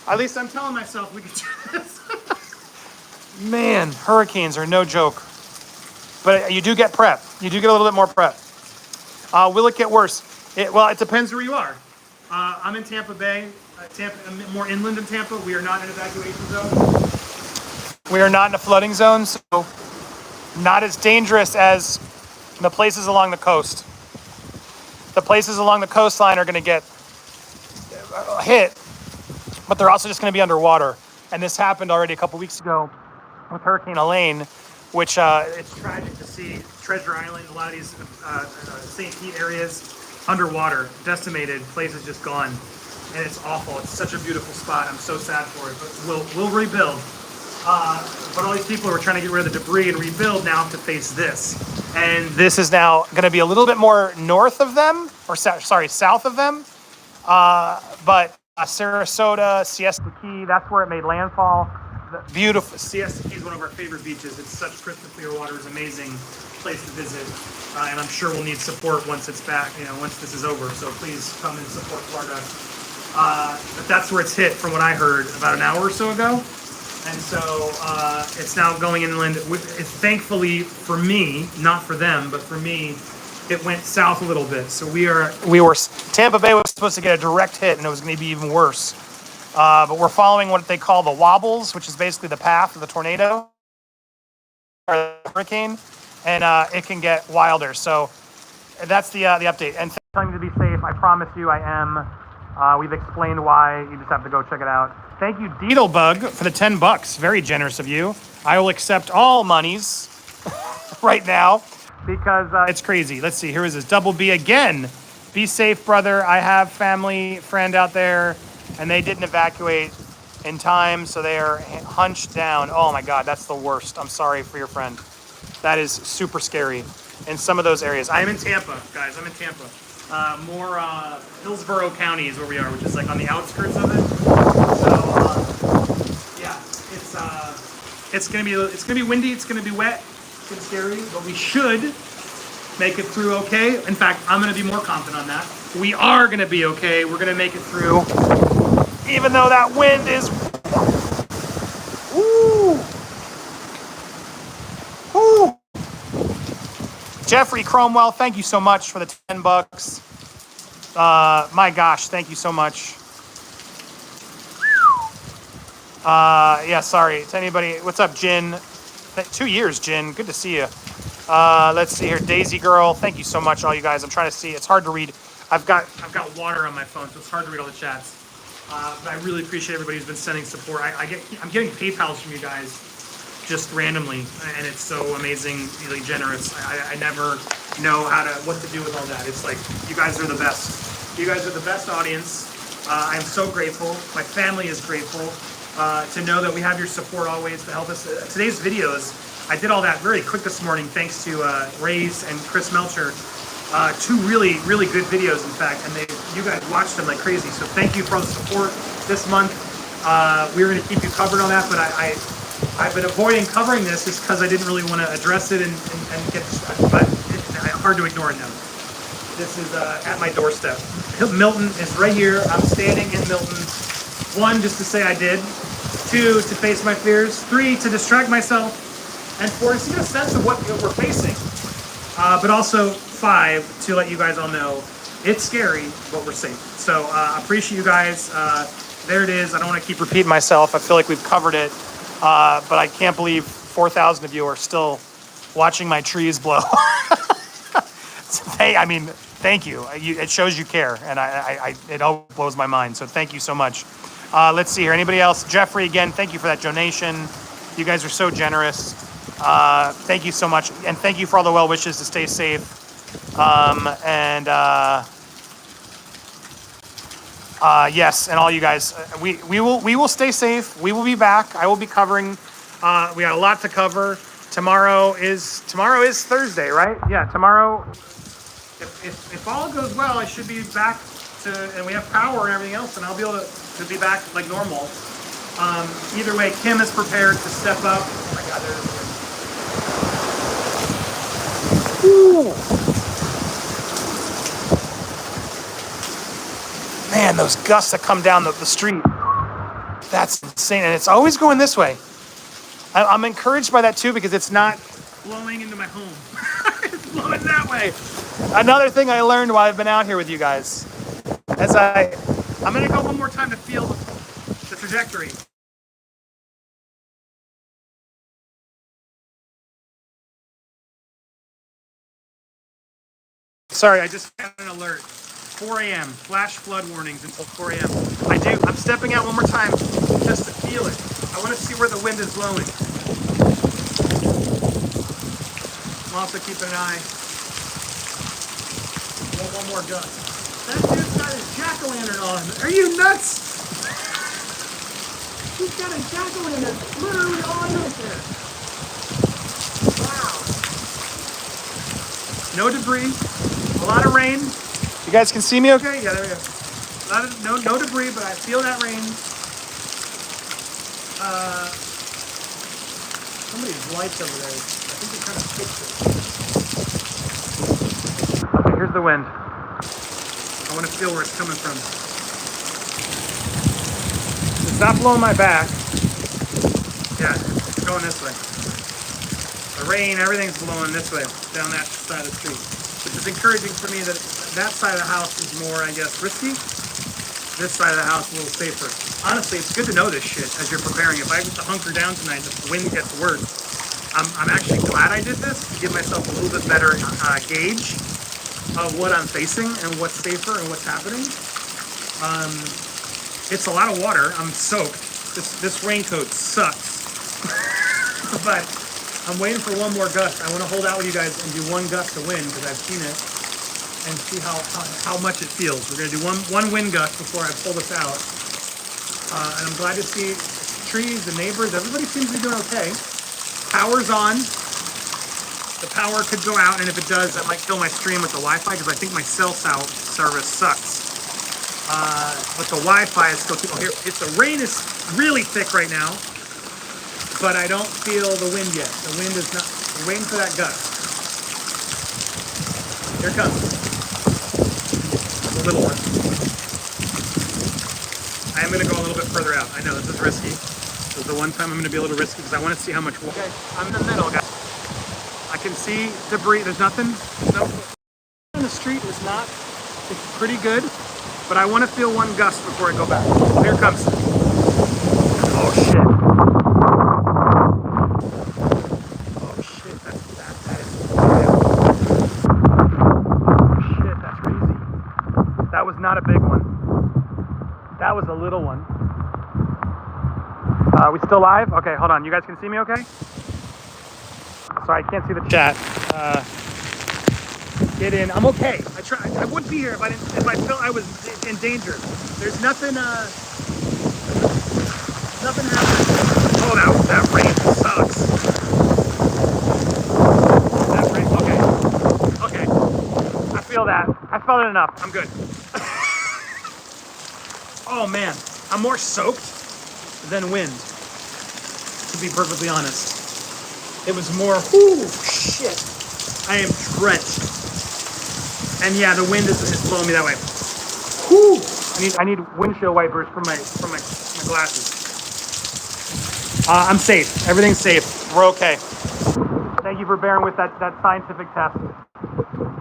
At least I'm telling myself we can do this. Man, hurricanes are no joke. But you do get prep. You do get a little bit more prep. Will it get worse? Well, it depends where you are. I'm in Tampa Bay. I'm more inland in Tampa. We are not in an evacuation zone. We are not in a flooding zone, so not as dangerous as the places along the coast. The places along the coastline are going to get hit, but they're also just going to be underwater. And this happened already a couple weeks ago with Hurricane Elaine, which it's tragic to see. see Treasure Island, a lot of these St. Pete areas underwater, decimated, place is just gone, and it's awful. It's such a beautiful spot. I'm so sad for it, but we'll rebuild. But all these people who are trying to get rid of the debris and rebuild now have to face this. And this is now going to be a little bit more north of them, or south of them. But Sarasota, Siesta Key, that's where it made landfall. The beautiful Siesta Key is one of our favorite beaches. It's such crystal clear water. It's an amazing place to visit. And I'm sure we'll need support once it's back, once this is over. So please come and support Florida. But that's where it's hit, from what I heard about an hour or so ago. And so it's now going inland. It's thankfully for me, not for them, but for me, it went south a little bit. So we were Tampa Bay was supposed to get a direct hit, and it was going to be even worse. But we're following what they call the wobbles, which is basically the path of the tornado or the hurricane, and it can get wilder. So that's the update. And telling you to be safe. I promise you, I am. We've explained why. You just have to go check it out. Thank you, Deedlebug, for the $10. Very generous of you. I will accept all monies right now because it's crazy. Let's see. Here is this. Double B again. Be safe, brother. I have friend out there, and they didn't evacuate in time, so they are hunched down. Oh, my God. That's the worst. I'm sorry for your friend. That is super scary in some of those areas. I am in Tampa, guys. I'm in Tampa. More Hillsborough County is where we are, which is like on the outskirts of it. So yeah, it's gonna be windy. It's gonna be wet. It's gonna be scary, but we should make it through okay. In fact, I'm gonna be more confident on that. We are gonna be okay. We're gonna make it through, even though that wind is. Woo! Woo! Jeffrey Cromwell, thank you so much for the $10. My gosh, thank you so much. Yeah, sorry to anybody. What's up, Jin? 2 years, Jin. Good to see you. Let's see here, Daisy Girl. Thank you so much, all you guys. I'm trying to see. It's hard to read. I've got water on my phone, so it's hard to read all the chats. But I really appreciate everybody who's been sending support. I'm getting PayPals from you guys just randomly, and it's so amazingly generous. I never know what to do with all that. It's like, you guys are the best. You guys are the best audience. I'm so grateful. My family is grateful to know that we have your support always to help us. Today's videos, I did all that very quick this morning thanks to Ray's and Chris Melcher. 2 really, really good videos, in fact, and you guys watched them like crazy. So thank you for all the support this month. We're going to keep you covered on that, but I've been avoiding covering this just because I didn't really want to address it and get distracted, but it's hard to ignore it now. This is at my doorstep. Milton is right here. I'm standing in Milton. 1, just to say I did. 2, to face my fears. 3, to distract myself. And 4, to get a sense of what we're facing. But also 5, to let you guys all know, it's scary, but we're safe. So I appreciate you guys. There it is. I don't want to keep repeating myself. I feel like we've covered it. But I can't believe 4,000 of you are still watching my trees blow. Thank you. It shows you care, and it all blows my mind. So thank you so much. Let's see here. Anybody else? Jeffrey, again, thank you for that donation. You guys are so generous. Thank you so much, and thank you for all the well wishes to stay safe. Yes, and all you guys, we will stay safe. We will be back. I will be covering. We got a lot to cover. Tomorrow is Thursday, right? Yeah, tomorrow. If all goes well, I should be back and we have power and everything else, and I'll be able to be back like normal. Either way, Kim is prepared to step up. Oh my God, Man, those gusts that come down the street, that's insane. And it's always going this way. I'm encouraged by that too, because it's not blowing into my home. It's blowing that way. Another thing I learned while I've been out here with you guys, I'm gonna go one more time to feel the trajectory. Sorry, I just got an alert. 4 a.m. Flash flood warnings until 4 a.m. I'm stepping out one more time just to feel it. I want to see where the wind is blowing. I'm also keeping an eye. One more gust. That dude's got his jack-o'-lantern on. Are you nuts? He's got a jack-o'-lantern literally on right there. Wow. No debris. A lot of rain. You guys can see me okay? Yeah, there we go. A lot of, no debris, but I feel that rain. Somebody's lights over there. I think they're trying to fix it. Okay, here's the wind. I want to feel where it's coming from. It's not blowing my back. Yeah, it's going this way. The rain, everything's blowing this way, down that side of the street. Which is encouraging for me that that side of the house is more, I guess, risky. This side of the house a little safer. Honestly, it's good to know this shit as you're preparing. If I have to hunker down tonight, if the wind gets worse, I'm actually glad I did this to give myself a little bit better gauge of what I'm facing and what's safer and what's happening. It's a lot of water. I'm soaked. This raincoat sucks. But I'm waiting for one more gust. I want to hold out with you guys and do one gust of wind because I've seen it and see how much it feels. We're going to do one wind gust before I pull this out. And I'm glad to see trees, the neighbors, everybody seems to be doing okay. Power's on. The power could go out, and if it does, that might kill my stream with the Wi-Fi because I think my cell service sucks. But the Wi-Fi is still keeping. Oh, here, the rain is really thick right now, but I don't feel the wind yet. The wind is not. I'm waiting for that gust. Here it comes. The little one. I am going to go a little bit further out. I know this is risky. This is the one time I'm going to be a little risky because I want to see how much. Okay, I'm in the middle, guys. I can see debris. There's nothing. No. On the street is not. It's pretty good, but I want to feel one gust before I go back. Here it comes. Oh shit. Oh shit. That is wild. Oh shit. That's crazy. That was not a big one. That was a little one. We still live? Okay, hold on. You guys can see me okay? Sorry, I can't see the chat. Get in. I'm okay. I wouldn't be here if I felt I was in danger. There's nothing happening. Oh, that rain sucks. That rain, okay. I feel that. I felt it enough. I'm good. Oh man, I'm more soaked than wind, to be perfectly honest. It was more, whoo, shit. I am drenched. And yeah, the wind is blowing me that way. Whoo! I need windshield wipers for my glasses. I'm safe. Everything's safe. We're okay. Thank you for bearing with that scientific test.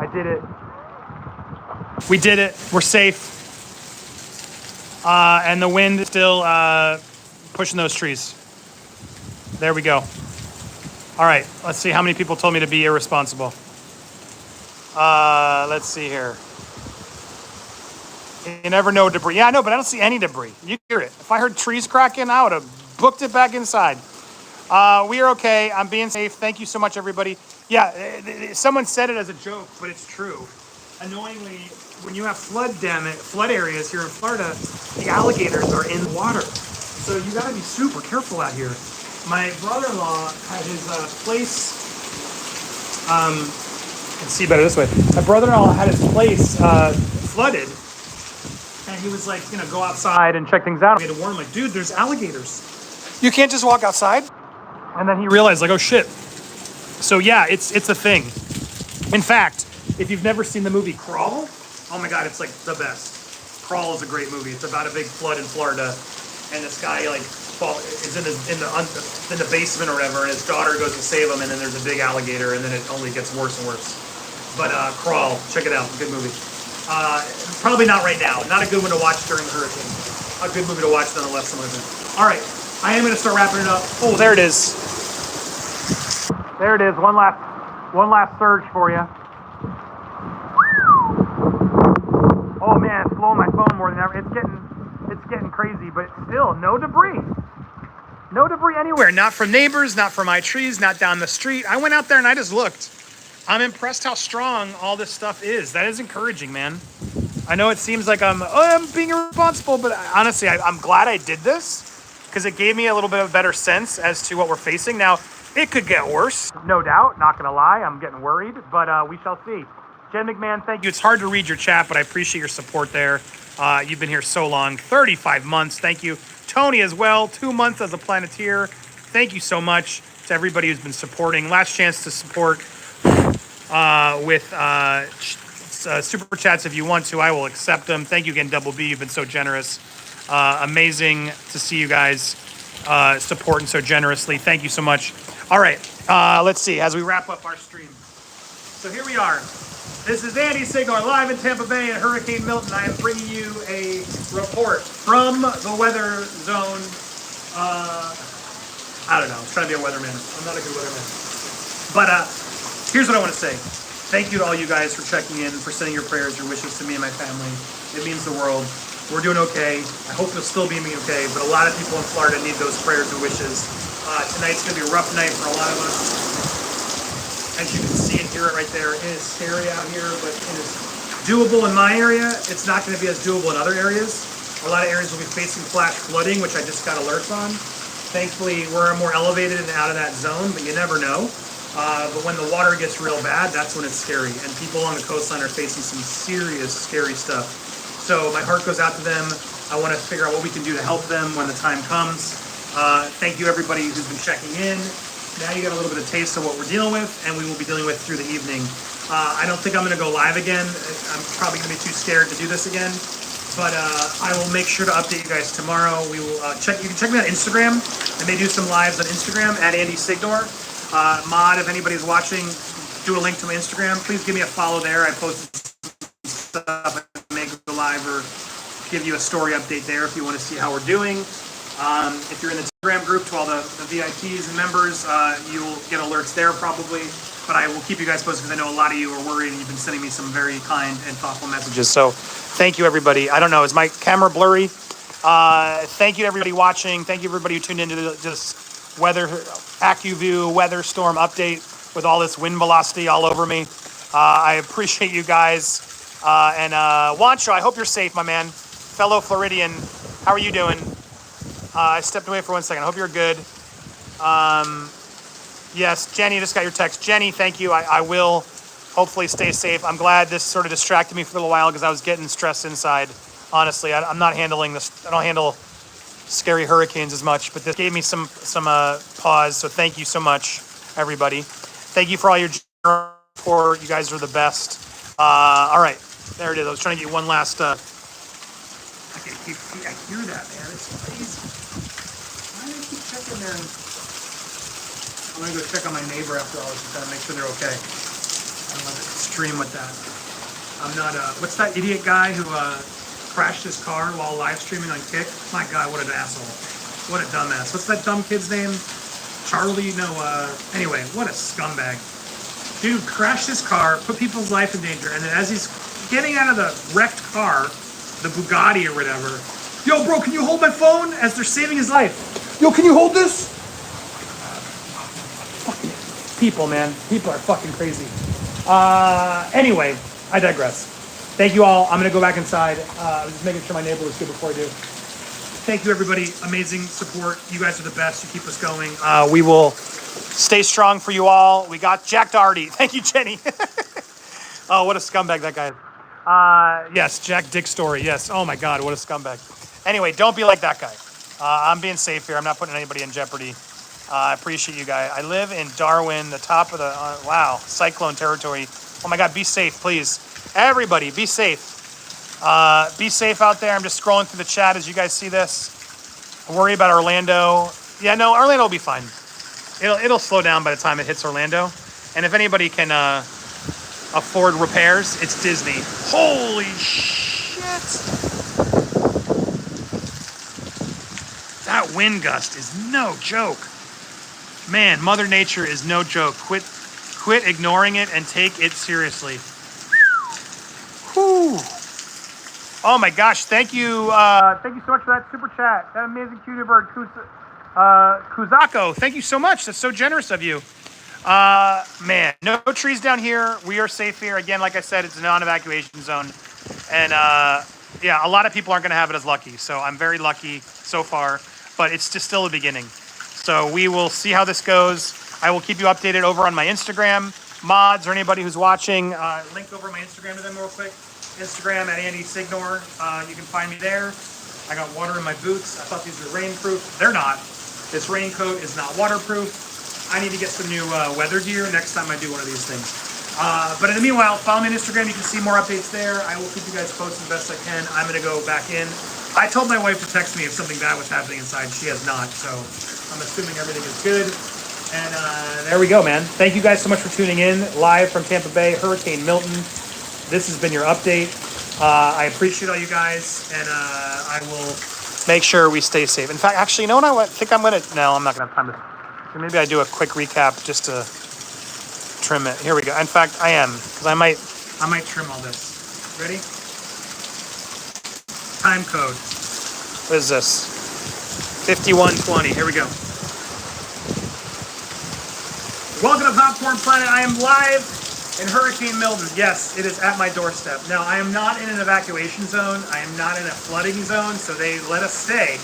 I did it. We did it. We're safe. And the wind is still pushing those trees. There we go. All right, let's see how many people told me to be irresponsible. Let's see here. You never know debris. Yeah, I know, but I don't see any debris. You hear it. If I heard trees cracking, I would have booked it back inside. We are okay. I'm being safe. Thank you so much, everybody. Yeah, someone said it as a joke, but it's true. Annoyingly, when you have flood areas here in Florida, the alligators are in the water. So you gotta be super careful out here. My brother-in-law had his place, you can see better this way. My brother-in-law had his place flooded, and he was like, go outside and check things out. We had to warn him, like, dude, there's alligators. You can't just walk outside. And then he realized, like, oh shit. So yeah, it's a thing. In fact, if you've never seen the movie Crawl, oh my God, it's like the best. Crawl is a great movie. It's about a big flood in Florida, and this guy is in the basement or whatever, and his daughter goes to save him, and then there's a big alligator, and then it only gets worse and worse. But Crawl, check it out, good movie. Probably not right now. Not a good one to watch during the hurricane. A good movie to watch nonetheless. All right, I am going to start wrapping it up. Oh, there it is. There it is. One last surge for you. Oh man, it's blowing my phone more than ever. It's getting crazy, but still no debris. No debris anywhere. Not from neighbors, not from my trees, not down the street. I went out there and I just looked. I'm impressed how strong all this stuff is. That is encouraging, man. I know it seems like I'm being irresponsible, but honestly, I'm glad I did this because it gave me a little bit of a better sense as to what we're facing. Now, it could get worse, no doubt. Not gonna lie, I'm getting worried, but we shall see. Jen McMahon, thank you. It's hard to read your chat, but I appreciate your support there. You've been here so long, 35 months. Thank you. Tony as well, 2 months as a Planeteer. Thank you so much to everybody who's been supporting. Last chance to support with super chats if you want to. I will accept them. Thank you again, Double B. You've been so generous. Amazing to see you guys supporting so generously. Thank you so much. All right, let's see as we wrap up our stream. So here we are. This is Andy Signore live in Tampa Bay at Hurricane Milton. I am bringing you a report from the weather zone. I don't know. I'm trying to be a weatherman. I'm not a good weatherman. But here's what I want to say. Thank you to all you guys for checking in, for sending your prayers, your wishes to me and my family. It means the world. We're doing okay. I hope you'll still be okay, but a lot of people in Florida need those prayers and wishes. Tonight's going to be a rough night for a lot of us. As you can see and hear it right there, it is scary out here, but it is doable in my area. It's not going to be as doable in other areas. A lot of areas will be facing flash flooding, which I just got alerts on. Thankfully, we're more elevated and out of that zone, but you never know. But when the water gets real bad, that's when it's scary. And people along the coastline are facing some serious, scary stuff. So my heart goes out to them. I want to figure out what we can do to help them when the time comes. Thank you, everybody who's been checking in. Now you got a little bit of taste of what we're dealing with, and we will be dealing with through the evening. I don't think I'm going to go live again. I'm probably going to be too scared to do this again. But I will make sure to update you guys tomorrow. We will check. You can check me on Instagram. I may do some lives on Instagram at Andy Signore. Mod, if anybody's watching, do a link to my Instagram. Please give me a follow there. I post stuff. I may go live or give you a story update there if you want to see how we're doing. If you're in the Telegram group, to all the VIPs and members, you'll get alerts there probably. But I will keep you guys posted because I know a lot of you are worried and you've been sending me some very kind and thoughtful messages. So thank you, everybody. I don't know, is my camera blurry? Thank you to everybody watching. Thank you, everybody who tuned into this weather AccuView weather storm update with all this wind velocity all over me. I appreciate you guys. And Wancho, I hope you're safe, my man. Fellow Floridian, how are you doing? I stepped away for 1 second. I hope you're good. Yes, Jenny, just got your text. Jenny, thank you. I will hopefully stay safe. I'm glad this sort of distracted me for a little while because I was getting stressed inside. Honestly, I'm not handling this. I don't handle scary hurricanes as much, but this gave me some pause. So thank you so much, everybody. Thank you for all your support. You guys are the best. All right, there it is. I was trying to get one last. I hear that, man. It's crazy. Why do they keep checking there? I'm gonna go check on my neighbor after all this is done, make sure they're okay. I don't want to stream with that. I'm not. What's that idiot guy who crashed his car while live streaming on Kick? My God, what an asshole! What a dumbass. What's that dumb kid's name? Charlie? No. Anyway, what a scumbag. Dude crashed his car, put people's life in danger, and then as he's getting out of the wrecked car, the Bugatti or whatever. Yo, bro, can you hold my phone? As they're saving his life. Yo, can you hold this? Fucking people, man. People are fucking crazy. Anyway, I digress. Thank you all. I'm going to go back inside. I was just making sure my neighbor was good before I do. Thank you, everybody. Amazing support. You guys are the best. You keep us going. We will stay strong for you all. We got Jack Doherty. Thank you, Jenny. Oh, what a scumbag that guy is. Yes, Jack Dick Story. Yes. Oh my God, what a scumbag. Anyway, don't be like that guy. I'm being safe here. I'm not putting anybody in jeopardy. I appreciate you guys. I live in Darwin, the top of the, wow, cyclone territory. Oh my God, be safe, please. Everybody, be safe. Be safe out there. I'm just scrolling through the chat as you guys see this. I worry about Orlando. Yeah, no, Orlando will be fine. It'll slow down by the time it hits Orlando. And if anybody can, afford repairs, it's Disney. Holy shit! That wind gust is no joke. Man, Mother Nature is no joke. Quit ignoring it and take it seriously. Whew. Oh my gosh, thank you. Thank you so much for that super chat. That amazing cutie bird, Kuzako. Thank you so much. That's so generous of you. Man, no trees down here. We are safe here. Again, like I said, it's a non-evacuation zone. And yeah, a lot of people aren't going to have it as lucky. So I'm very lucky so far, but it's just still the beginning. So we will see how this goes. I will keep you updated over on my Instagram. Mods or anybody who's watching, link over my Instagram to them real quick. Instagram at Andy Signore. You can find me there. I got water in my boots. I thought these were rainproof. They're not. This raincoat is not waterproof. I need to get some new weather gear next time I do one of these things. But in the meanwhile, follow me on Instagram. You can see more updates there. I will keep you guys posted the best I can. I'm going to go back in. I told my wife to text me if something bad was happening inside. She has not. So I'm assuming everything is good. And there we go, man. Thank you guys so much for tuning in. Live from Tampa Bay, Hurricane Milton. This has been your update. I appreciate all you guys. And I will make sure we stay safe. In fact, actually, you know what I think I'm going to... No, I'm not going to have time to... Maybe I do a quick recap just to trim it. Here we go. In fact, I am. Because I might trim all this. Ready? Time code. What is this? 5120. Here we go. Welcome to Popcorned Planet. I am live in Hurricane Milton. Yes, it is at my doorstep. Now, I am not in an evacuation zone. I am not in a flooding zone, so they let us stay.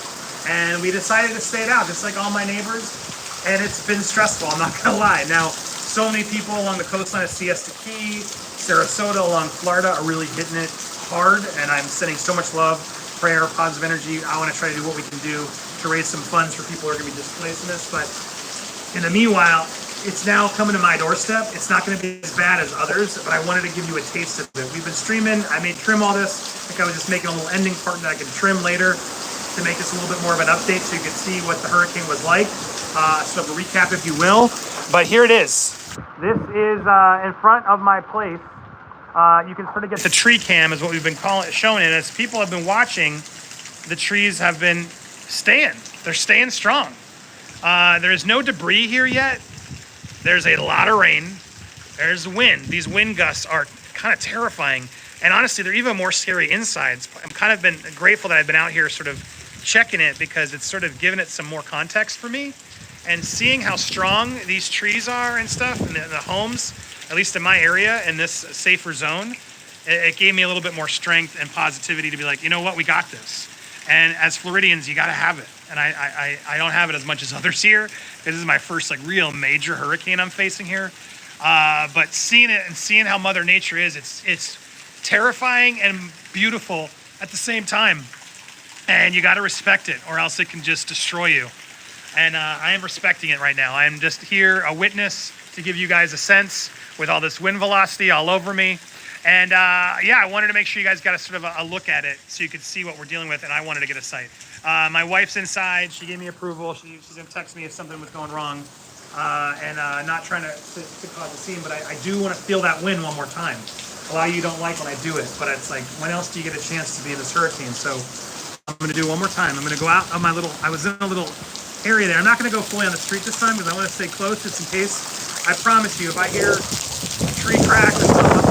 And we decided to stay it out, just like all my neighbors. And it's been stressful, I'm not gonna lie. Now, so many people along the coastline of Siesta Key, Sarasota, along Florida are really hitting it hard. And I'm sending so much love, prayer, positive energy. I wanna try to do what we can do to raise some funds for people who are gonna be displaced in this. But in the meanwhile, it's now coming to my doorstep. It's not going to be as bad as others, but I wanted to give you a taste of it. We've been streaming. I made trim all this. I think I was just making a little ending part that I could trim later to make this a little bit more of an update so you could see what the hurricane was like. So a recap, if you will. But here it is. This is in front of my place. You can sort of get the tree cam is what we've been showing it. As people have been watching, the trees have been staying. They're staying strong. There's no debris here yet. There's a lot of rain. There's wind. These wind gusts are kind of terrifying. And honestly, they're even more scary inside. I'm kind of been grateful that I've been out here sort of checking it because it's sort of given it some more context for me. And seeing how strong these trees are and stuff, and the homes, at least in my area, in this safer zone, it gave me a little bit more strength and positivity to be like, you know what, we got this. And as Floridians, you got to have it. And I don't have it as much as others here. This is my first like real major hurricane I'm facing here. But seeing it and seeing how Mother Nature is, it's terrifying and beautiful at the same time. And you got to respect it or else it can just destroy you. And I am respecting it right now. I am just here, a witness to give you guys a sense with all this wind velocity all over me. And yeah, I wanted to make sure you guys got a sort of a look at it so you could see what we're dealing with, and I wanted to get a sight. My wife's inside. She gave me approval. She's going to text me if something was going wrong. And not trying to cause a scene, but I do want to feel that wind one more time. A lot of you don't like when I do it, but it's like, when else do you get a chance to be in this hurricane? So I'm going to do it one more time. I'm going to go out of my little, I was in a little area there. I'm not going to go fully on the street this time because I want to stay close just in case. I promise you, if I hear a tree crack or something,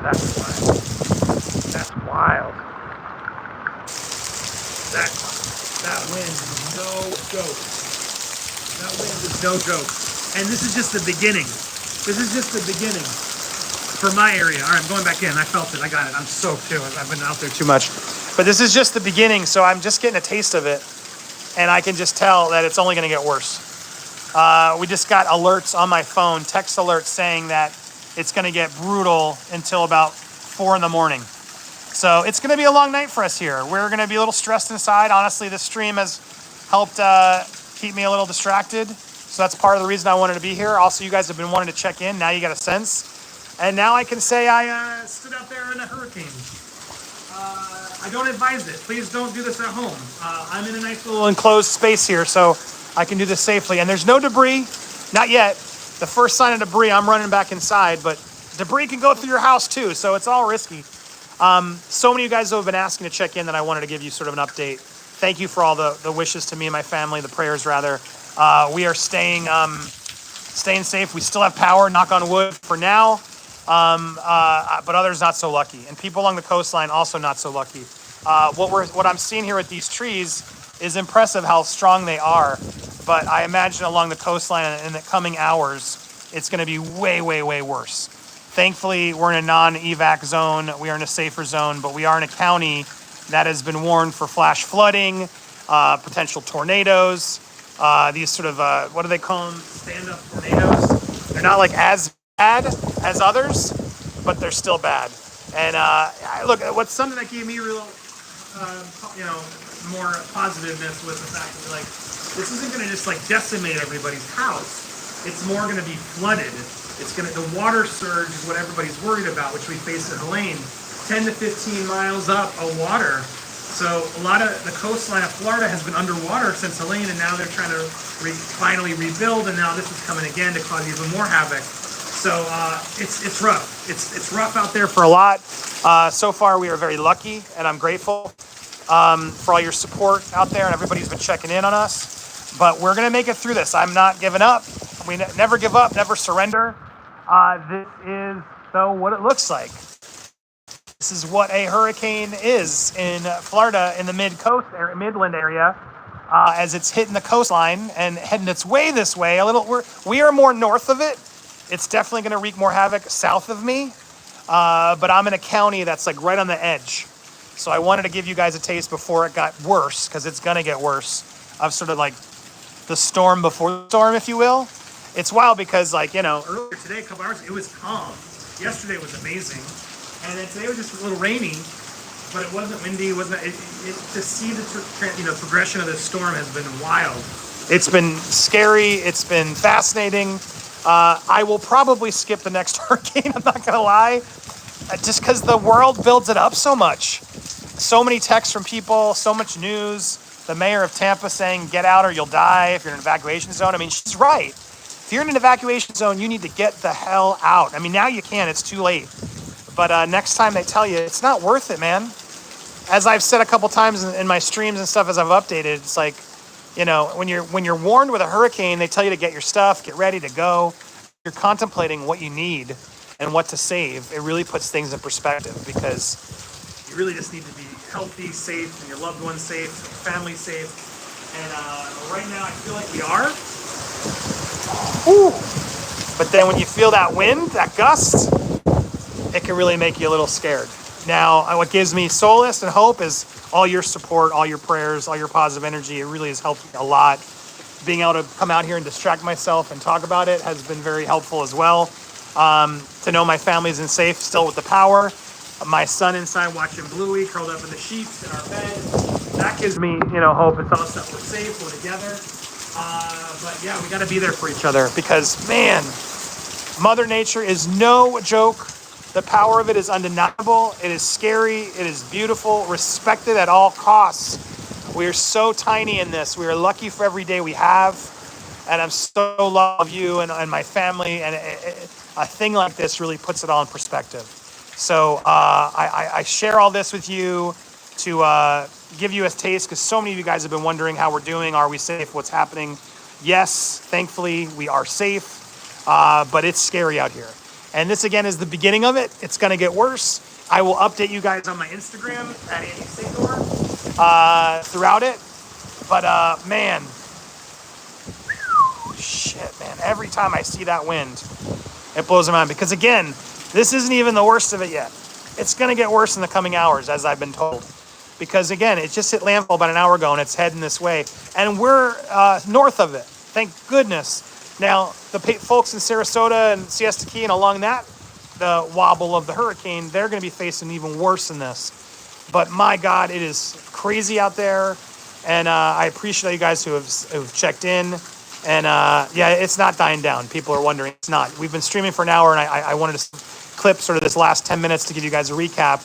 That's wild. That's wild. That wind is no joke. That wind is no joke. And this is just the beginning. This is just the beginning for my area. All right, I'm going back in. I felt it. I got it. I'm soaked too. I've been out there too much. But this is just the beginning, so I'm just getting a taste of it. And I can just tell that it's only going to get worse. We just got alerts on my phone, text alerts saying that it's going to get brutal until about 4 in the morning. So it's going to be a long night for us here. We're going to be a little stressed inside. Honestly, this stream has helped keep me a little distracted. So that's part of the reason I wanted to be here. Also, you guys have been wanting to check in. Now you got a sense. And now I can say I stood out there in a hurricane. I don't advise it. Please don't do this at home. I'm in a nice little enclosed space here, so I can do this safely. And there's no debris. Not yet. The first sign of debris, I'm running back inside, but debris can go through your house too, so it's all risky. So many of you guys have been asking to check in that I wanted to give you sort of an update. Thank you for all the wishes to me and my family, the prayers rather. We are staying safe. We still have power, knock on wood for now, but others not so lucky. And people along the coastline also not so lucky. What I'm seeing here with these trees is impressive how strong they are. But I imagine along the coastline in the coming hours, it's going to be way, way, way worse. Thankfully, we're in a non-evac zone. We are in a safer zone, but we are in a county that has been warned for flash flooding, potential tornadoes, these sort of, what do they call them? Stand-up tornadoes. They're not like as bad as others, but they're still bad. And look, what's something that gave me real, more positiveness was the fact that, like, this isn't going to just, like, decimate everybody's house. It's more going to be flooded. The water surge is what everybody's worried about, which we face at Helene. 10 to 15 miles up of water. So a lot of the coastline of Florida has been underwater since Helene, and now they're trying to finally rebuild, and now this is coming again to cause even more havoc. So it's rough. It's rough out there for a lot. So far, we are very lucky, and I'm grateful for all your support out there, and everybody's been checking in on us. But we're going to make it through this. I'm not giving up. We never give up, never surrender. This is, though, what it looks like. This is what a hurricane is in Florida in the Midland area, as it's hitting the coastline and heading its way this way. We are more north of it. It's definitely going to wreak more havoc south of me, but I'm in a county that's like right on the edge. So I wanted to give you guys a taste before it got worse, because it's going to get worse. Of sort of like the storm before the storm, if you will. It's wild because, like, earlier today, a couple hours, it was calm. Yesterday was amazing. And then today was just a little rainy, but it wasn't windy. To see the progression of this storm has been wild. It's been scary. It's been fascinating. I will probably skip the next hurricane. I'm not going to lie. Just because the world builds it up so much. So many texts from people, so much news. The mayor of Tampa saying, get out or you'll die if you're in an evacuation zone. I mean, she's right. If you're in an evacuation zone, you need to get the hell out. I mean, now you can. It's too late. But next time they tell you, it's not worth it, man. As I've said a couple times in my streams and stuff as I've updated, it's like, when you're warned with a hurricane, they tell you to get your stuff, get ready to go. You're contemplating what you need and what to save. It really puts things in perspective, because you really just need to be healthy, safe, and your loved ones safe, your family safe. And right now I feel like we are. Ooh. But then when you feel that wind, that gust, it can really make you a little scared. Now, what gives me solace and hope is all your support, all your prayers, all your positive energy. It really has helped me a lot. Being able to come out here and distract myself and talk about it has been very helpful as well. To know my family's in safe, still with the power. My son inside watching Bluey, curled up in the sheets in our bed. That gives me, hope. It's all stuff we're safe, we're together. But yeah, we got to be there for each other, because, man, Mother Nature is no joke. The power of it is undeniable. It is scary. It is beautiful. Respected at all costs. We are so tiny in this. We are lucky for every day we have. And I'm so love you and my family. And a thing like this really puts it all in perspective. So I share all this with you to give you a taste, because so many of you guys have been wondering how we're doing. Are we safe? What's happening? Yes, thankfully we are safe, but it's scary out here. And this, again, is the beginning of it. It's going to get worse. I will update you guys on my Instagram at Andy Signore throughout it. But, man, shit, man. Every time I see that wind, it blows my mind. Because, again, this isn't even the worst of it yet. It's going to get worse in the coming hours, as I've been told. Because, again, it just hit landfall about an hour ago, and it's heading this way. And we're north of it. Thank goodness. Now, the folks in Sarasota and Siesta Key and along the wobble of the hurricane, they're going to be facing even worse than this. But my God, it is crazy out there. And I appreciate you guys who've checked in. And yeah, it's not dying down. People are wondering. It's not. We've been streaming for an hour, and I wanted to clip sort of this last 10 minutes to give you guys a recap.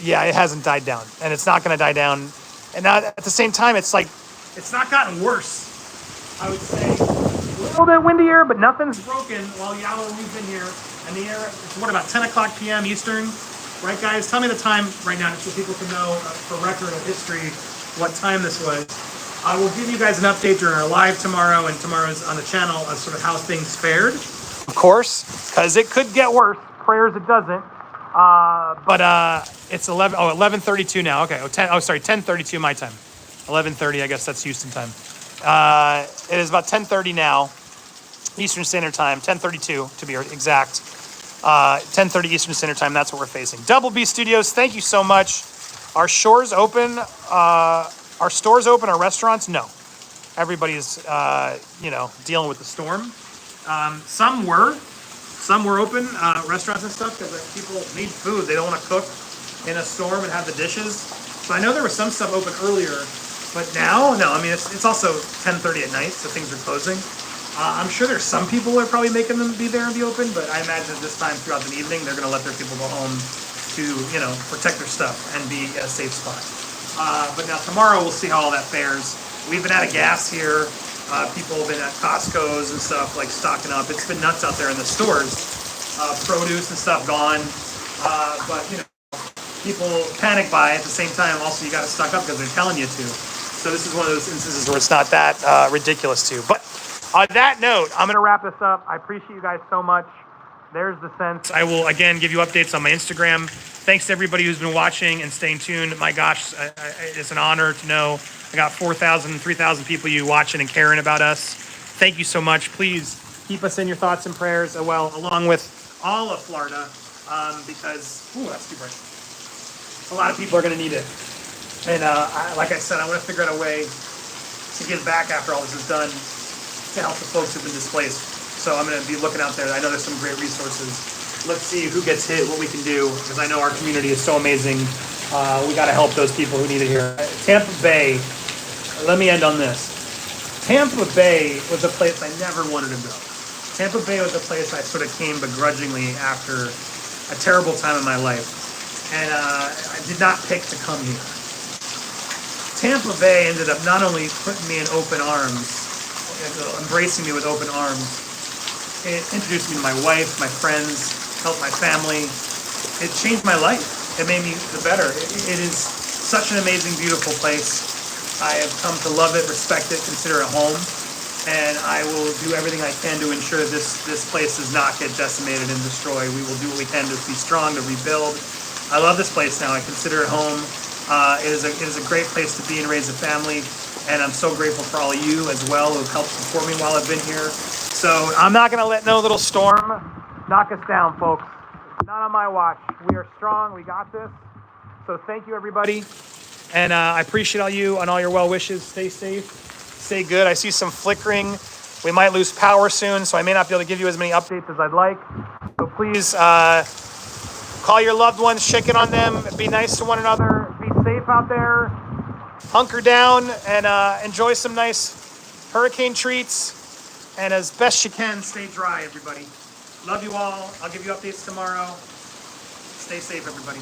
Yeah, it hasn't died down, and it's not going to die down. And now at the same time, it's like, it's not gotten worse. I would say a little bit windier, but nothing's broken while we've been here. And the air, it's about 10 o'clock p.m. Eastern. Right, guys? Tell me the time right now, just so people can know, for record of history, what time this was. I will give you guys an update during our live tomorrow, and tomorrow's on the channel, of sort of how things fared. Of course, because it could get worse. Prayers it doesn't. But it's 11:32 now. Okay. 10:32 my time. 11:30, I guess that's Houston time. It is about 10:30 now, Eastern Standard Time. 10:32 to be exact. 10:30 Eastern Standard Time. That's what we're facing. Double B Studios. Thank you so much. Are stores open? Are stores open? Are restaurants? No. Everybody's dealing with the storm. Some were open, restaurants and stuff, because people need food. They don't want to cook in a storm and have the dishes. So I know there was some stuff open earlier, but now, no. I mean, it's also 10:30 at night, so things are closing. I'm sure there's some people who are probably making them be there and be open, but I imagine this time throughout the evening, they're going to let their people go home to, protect their stuff and be a safe spot. But now tomorrow, we'll see how all that fares. We've been out of gas here. People have been at Costco's and stuff, like stocking up. It's been nuts out there in the stores. Produce and stuff gone. But people panic buy at the same time. Also, you got to stock up because they're telling you to. So this is one of those instances where it's not that ridiculous to. But on that note, I'm going to wrap this up. I appreciate you guys so much. There's the sense. I will, again, give you updates on my Instagram. Thanks to everybody who's been watching and staying tuned. My gosh, it's an honor to know I got 4,000, 3,000 people you watching and caring about us. Thank you so much. Please keep us in your thoughts and prayers, along with all of Florida, because, that's too bright. A lot of people are going to need it. And like I said, I want to figure out a way to give back after all this is done to help the folks who've been displaced. So I'm going to be looking out there. I know there's some great resources. Let's see who gets hit, what we can do, because I know our community is so amazing. We got to help those people who need it here. Tampa Bay, let me end on this. Tampa Bay was a place I never wanted to go. Tampa Bay was a place I sort of came begrudgingly after a terrible time in my life. And I did not pick to come here. Tampa Bay ended up not only putting me in open arms, embracing me with open arms, it introduced me to my wife, my friends, helped my family. It changed my life. It made me the better. It is such an amazing, beautiful place. I have come to love it, respect it, consider it home. And I will do everything I can to ensure this place does not get decimated and destroyed. We will do what we can to be strong, to rebuild. I love this place now. I consider it home. It is a great place to be and raise a family. And I'm so grateful for all of you as well who've helped support me while I've been here. So I'm not going to let no little storm knock us down, folks. Not on my watch. We are strong. We got this. So thank you, everybody. And I appreciate all you and all your well wishes. Stay safe. Stay good. I see some flickering. We might lose power soon, so I may not be able to give you as many updates as I'd like. So please call your loved ones, check in on them, be nice to one another, be safe out there, hunker down, and enjoy some nice hurricane treats. And as best you can, stay dry, everybody. Love you all. I'll give you updates tomorrow. Stay safe, everybody.